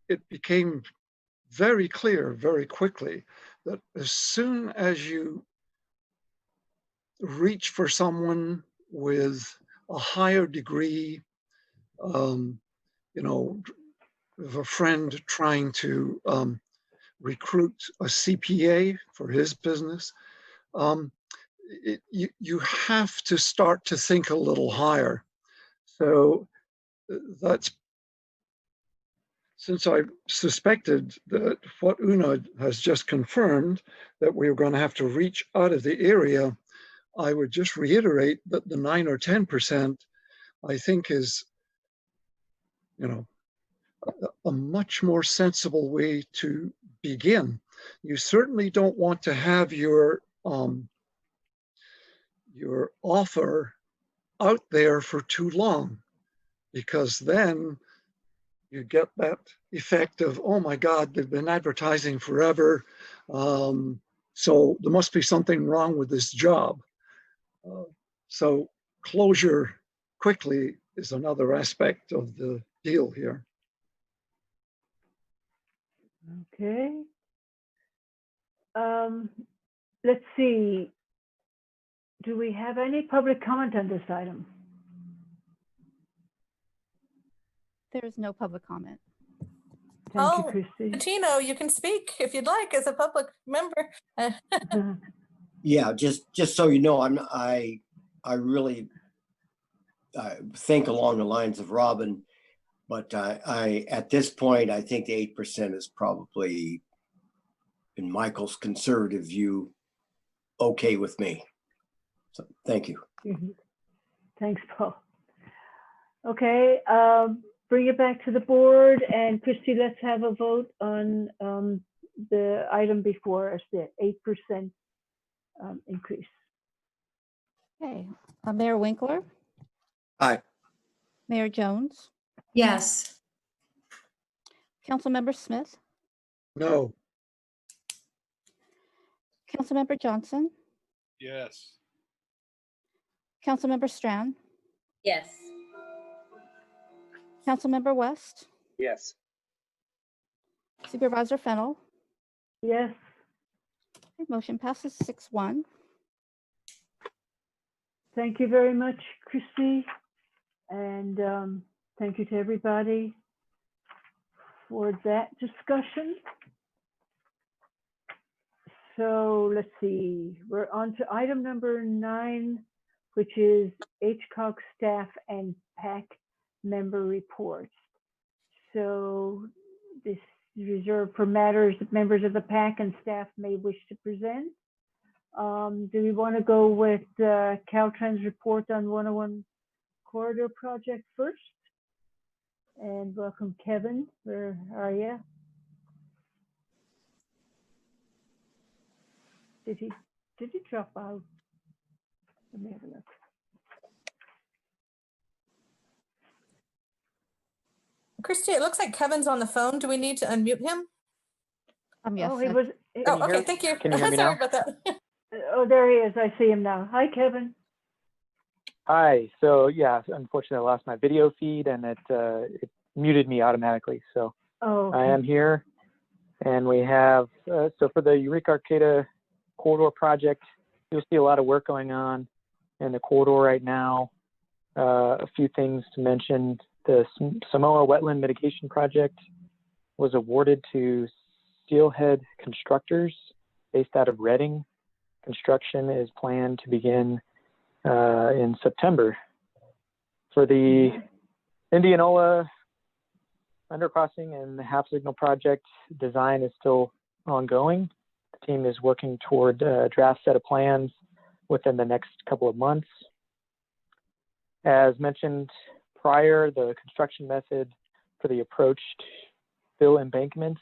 it became very clear very quickly that as soon as you reach for someone with a higher degree, you know, of a friend trying to recruit a CPA for his business, you have to start to think a little higher. So that's, since I suspected that what Una has just confirmed, that we were going to have to reach out of the area, I would just reiterate that the 9 or 10%, I think, is, you know, a much more sensible way to begin. You certainly don't want to have your offer out there for too long, because then you get that effect of, oh my God, they've been advertising forever. So there must be something wrong with this job. So closure quickly is another aspect of the deal here. Okay. Let's see. Do we have any public comment on this item? There is no public comment. Thank you, Christy. Tino, you can speak if you'd like as a public member. Yeah, just so you know, I really think along the lines of Robin, but I at this point I think the 8% is probably, in Michael's conservative view, okay with me. So thank you. Thanks, Paul. Okay, bring it back to the board, and Christy, let's have a vote on the item before us, the 8% increase. Okay, Mayor Winkler, Aye. Mayor Jones, Yes. Councilmember Smith, No. Councilmember Johnson, Yes. Councilmember Strand, Yes. Councilmember West, Yes. Supervisor Fennell. Yes. Okay, motion passes 6-1. Thank you very much, Christy, and thank you to everybody for that discussion. So let's see, we're on to item number 9, which is HCOG staff and PAC member reports. So this is reserved for matters that members of the PAC and staff may wish to present. Do we want to go with Caltrans report on 101 corridor project first? And welcome, Kevin. Where are you? Did he drop out? Let me have a look. Christy, it looks like Kevin's on the phone. Do we need to unmute him? Yes. Oh, he was. Oh, okay, thank you. Can you hear me Sorry now? about that. Oh, there he is. I see him now. Hi, Kevin. Hi. So yeah, unfortunately, I lost my video feed and it muted me automatically. So Oh, I am here, and we have so for the Eureka Arcata corridor project, you'll see a lot of work going on in the corridor right now. A few things to mention: the Samoa Wetland Mitigation Project was awarded to Steelhead Constructors based out of Reading. Construction is planned to begin in September. For the Indianola undercrossing and the half signal project, design is still ongoing. The team is working toward a draft set of plans within the next couple of months. As mentioned prior, the construction method for the approached fill embankments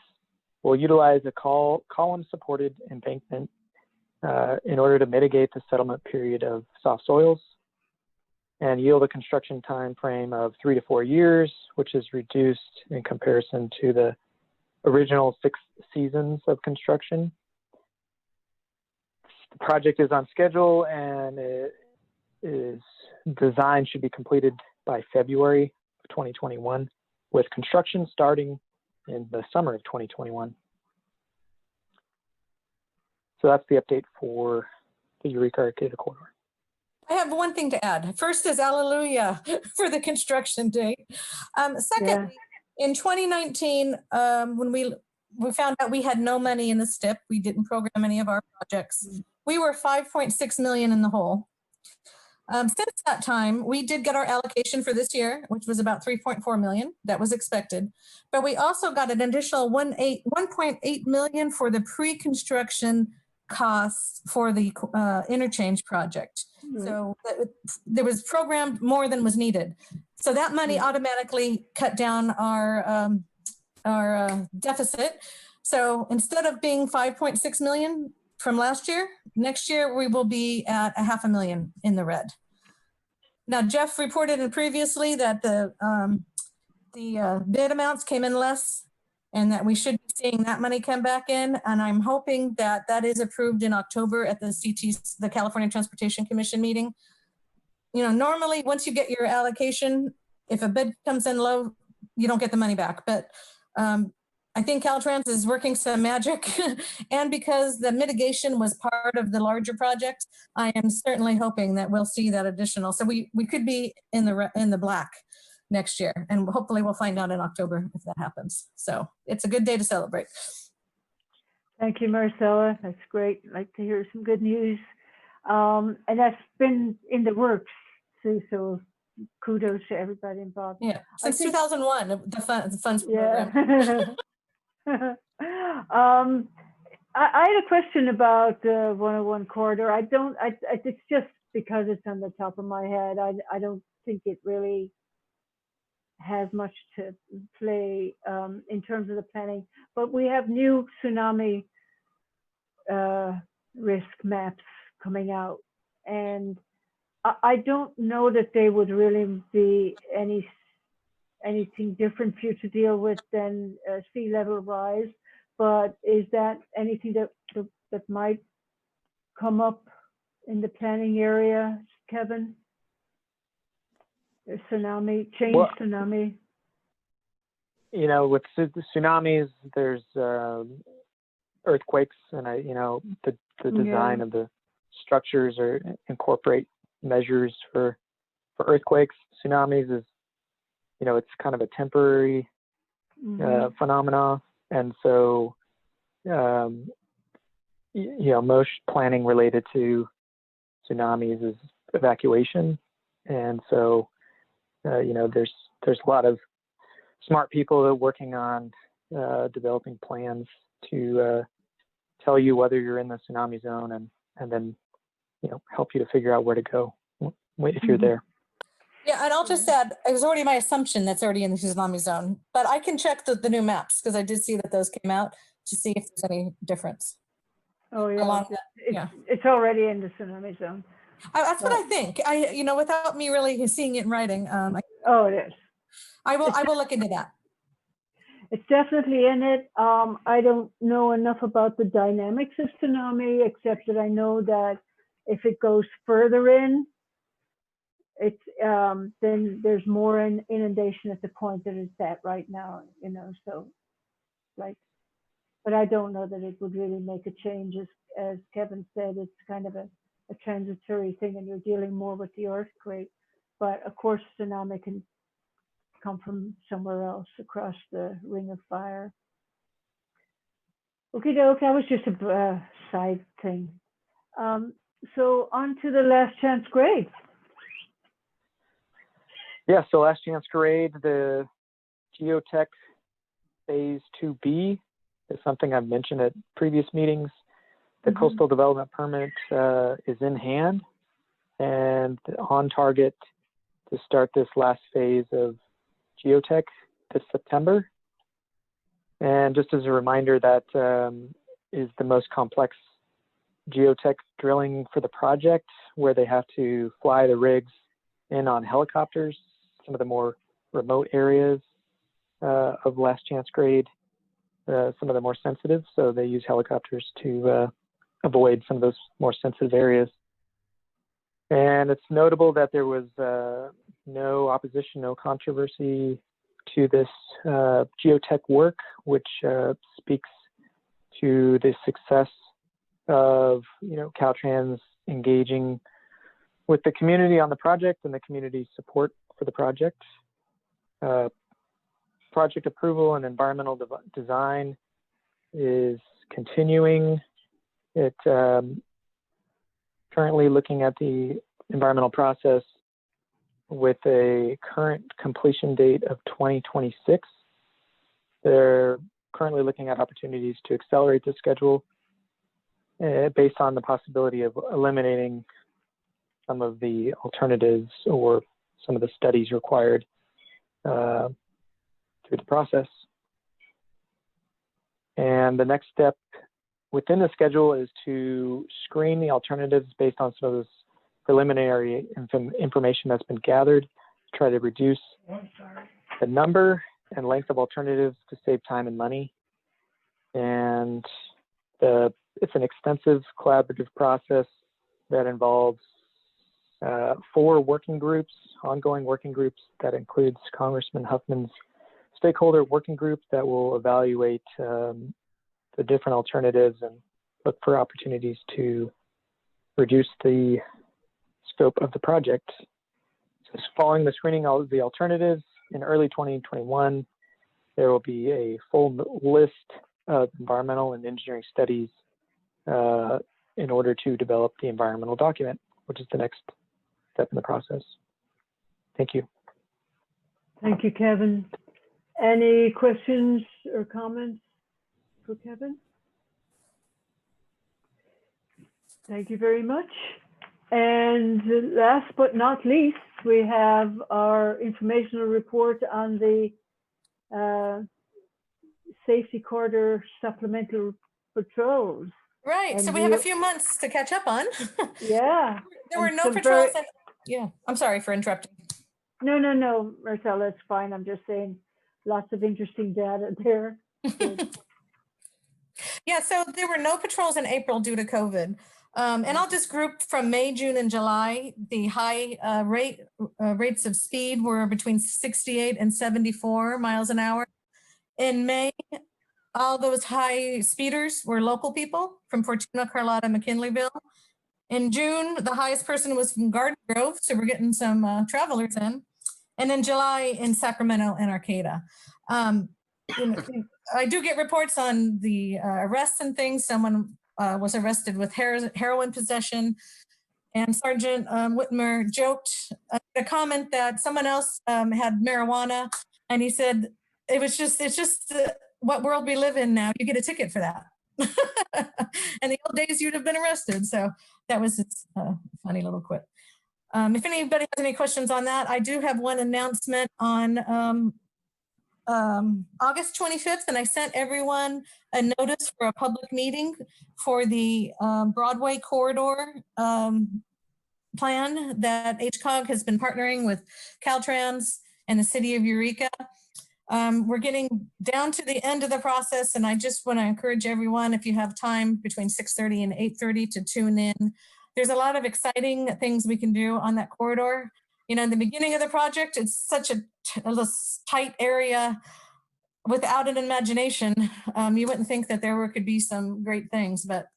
will utilize a column-supported embankment in order to mitigate the settlement period of soft soils and yield a construction time frame of 3 to 4 years, which is reduced in comparison to the original 6 seasons of construction. The project is on schedule and it is design should be completed by February of 2021, with construction starting in the summer of 2021. So that's the update for the Eureka Arcata corridor. I have one thing to add. First is hallelujah for the construction date. Secondly, in 2019, when we found out we had no money in the STIP, we didn't program any of our projects. We were 5.6 million in the hole. Since that time, we did get our allocation for this year, which was about 3.4 million. That was expected. But we also got an additional 1.8 million for the pre-construction costs for the interchange project. So there was programmed more than was needed. So that money automatically cut down our deficit. So instead of being 5.6 million from last year, next year we will be at 500,000 in the red. Now, Jeff reported previously that the bid amounts came in less and that we should be seeing that money come back in. And I'm hoping that that is approved in October at the California Transportation Commission meeting. You know, normally once you get your allocation, if a bid comes in low, you don't get the money back. But I think Caltrans is working some magic. And because the mitigation was part of the larger project, I am certainly hoping that we'll see that additional. So we could be in the black next year, and hopefully we'll find out in October if that happens. So it's a good day to celebrate. Thank you, Marcella. That's great. I'd like to hear some good news. And that's been in the works too, so kudos to everybody involved. Yeah, since 2001, the funds yeah. program. I had a question about the 101 corridor. It's just because it's on the top of my head. I don't think it really has much to play in terms of the planning, but we have new tsunami risk maps coming out, and I don't know that they would really be anything different for you to deal with than sea level rise, but is that anything that might come up in the planning area, Kevin? Tsunami, tsunami. You know, with tsunamis, there's earthquakes, and the design of the structures incorporate measures for earthquakes. Tsunamis is, it's kind of a temporary phenomena, and so most planning related to tsunamis is evacuation, and so there's a lot of smart people that are working on developing plans to tell you whether you're in the tsunami zone and then help you to figure out where to go if you're there. Yeah, and I'll just add, it was already my assumption that's already in the tsunami zone, but I can check the new maps because I did see that those came out to see if there's any difference. Oh yeah, it's already in the tsunami zone. That's what I think. Without me really seeing it in writing. It is. I will look into that. It's definitely in it. I don't know enough about the dynamics of tsunami, except that I know that if it goes further in, it's then there's more inundation at the point that it's at right now. But I don't know that it would really make a change. As Kevin said, it's kind of a transitory thing, and you're dealing more with the earthquake. But of course, tsunami can come from somewhere else across the ring of fire. Okay, doke, that was just a side thing. So on to the last chance grade. Yeah, so last chance grade, the geotech phase 2B is something I've mentioned at previous meetings. The coastal development permit is in hand and on target to start this last phase of geotech this September. And just as a reminder, that is the most complex geotech drilling for the project, where they have to fly the rigs in on helicopters, some of the more remote areas of last chance grade, some of the more sensitive. So they use helicopters to avoid some of those more sensitive areas. And it's notable that there was no opposition, no controversy to this geotech work, which speaks to the success of, you know, Caltrans engaging with the community on the project and the community support for the project. Project approval and environmental design is continuing. It currently looking at the environmental process with a current completion date of 2026. They're currently looking at opportunities to accelerate the schedule based on the possibility of eliminating some of the alternatives or some of the studies required through the process. And the next step within the schedule is to screen the alternatives based on some of this preliminary information that's been gathered, to try to reduce the number and length of alternatives to save time and money. And it's an extensive collaborative process that involves 4 working groups, ongoing working groups, that includes Congressman Huffman's stakeholder working group that will evaluate the different alternatives and look for opportunities to reduce the scope of the project. So following the screening of the alternatives in early 2021, there will be a full list of environmental and engineering studies in order to develop the environmental document, which is the next step in the process. Thank you. Thank you, Kevin. Any questions or comments for Kevin? Thank you very much. And last but not least, we have our informational report on the safety corridor supplemental patrols. Right. And So we have a few months to catch up on. Yeah. There were and no some patrols. very- Yeah. I'm sorry for interrupting. No, Marcella, it's fine. I'm just saying lots of interesting data there. Yeah, so there were no patrols in April due to COVID. And I'll just group from May, June, and July. The high rates of speed were between 68 and 74 miles an hour. In May, all those high speeders were local people from Fortuna, Carlotta, McKinleyville. In June, the highest person was from Garden Grove, so we're getting some travelers in. And in July, in Sacramento and Arcata. You know, I do get reports on the arrests and things. Someone was arrested with heroin possession, and Sergeant Whitmer joked a comment that someone else had marijuana, and he said, it's just what world we live in now. You get a ticket for that. In the old days, you'd have been arrested. So that was a funny little quip. If anybody has any questions on that, I do have one announcement on August 25th, and I sent everyone a notice for a public meeting for the Broadway corridor plan that HCOG has been partnering with Caltrans and the city of Eureka. We're getting down to the end of the process, and I just want to encourage everyone, if you have time between 6:30 and 8:30, to tune in. There's a lot of exciting things we can do on that corridor. You know, in the beginning of the project, it's such a tight area without an imagination. You wouldn't think that there could be some great things, but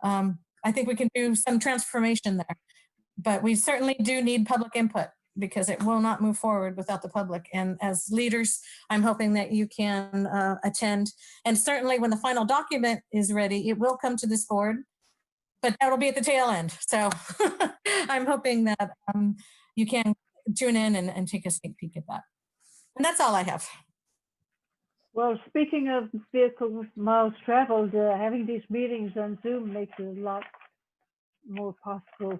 I think we can do some transformation there. But we certainly do need public input, because it will not move forward without the public. And as leaders, I'm hoping that you can attend. And certainly when the final document is ready, it will come to this board, but that'll be at the tail end. So I'm hoping that you can tune in and take a sneak peek at that. And that's all I have. Well, speaking of vehicle miles traveled, having these meetings on Zoom makes it a lot more possible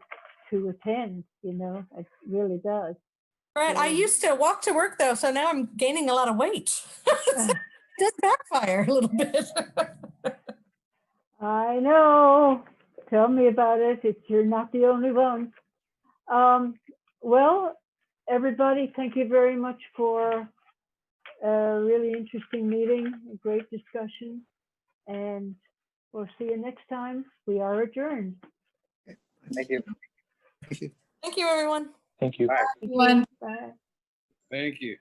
to attend, you know, it really does. Right. I used to walk to work though, so now I'm gaining a lot of weight. Does backfire a little bit. I know. Tell me about it. You're not the only one. Well, everybody, thank you very much for a really interesting meeting, a great discussion, and we'll see you next time. We are adjourned. Thank you. Thank you. Thank you, everyone. Thank you. Bye. Thank Everyone. you. Bye. Thank you.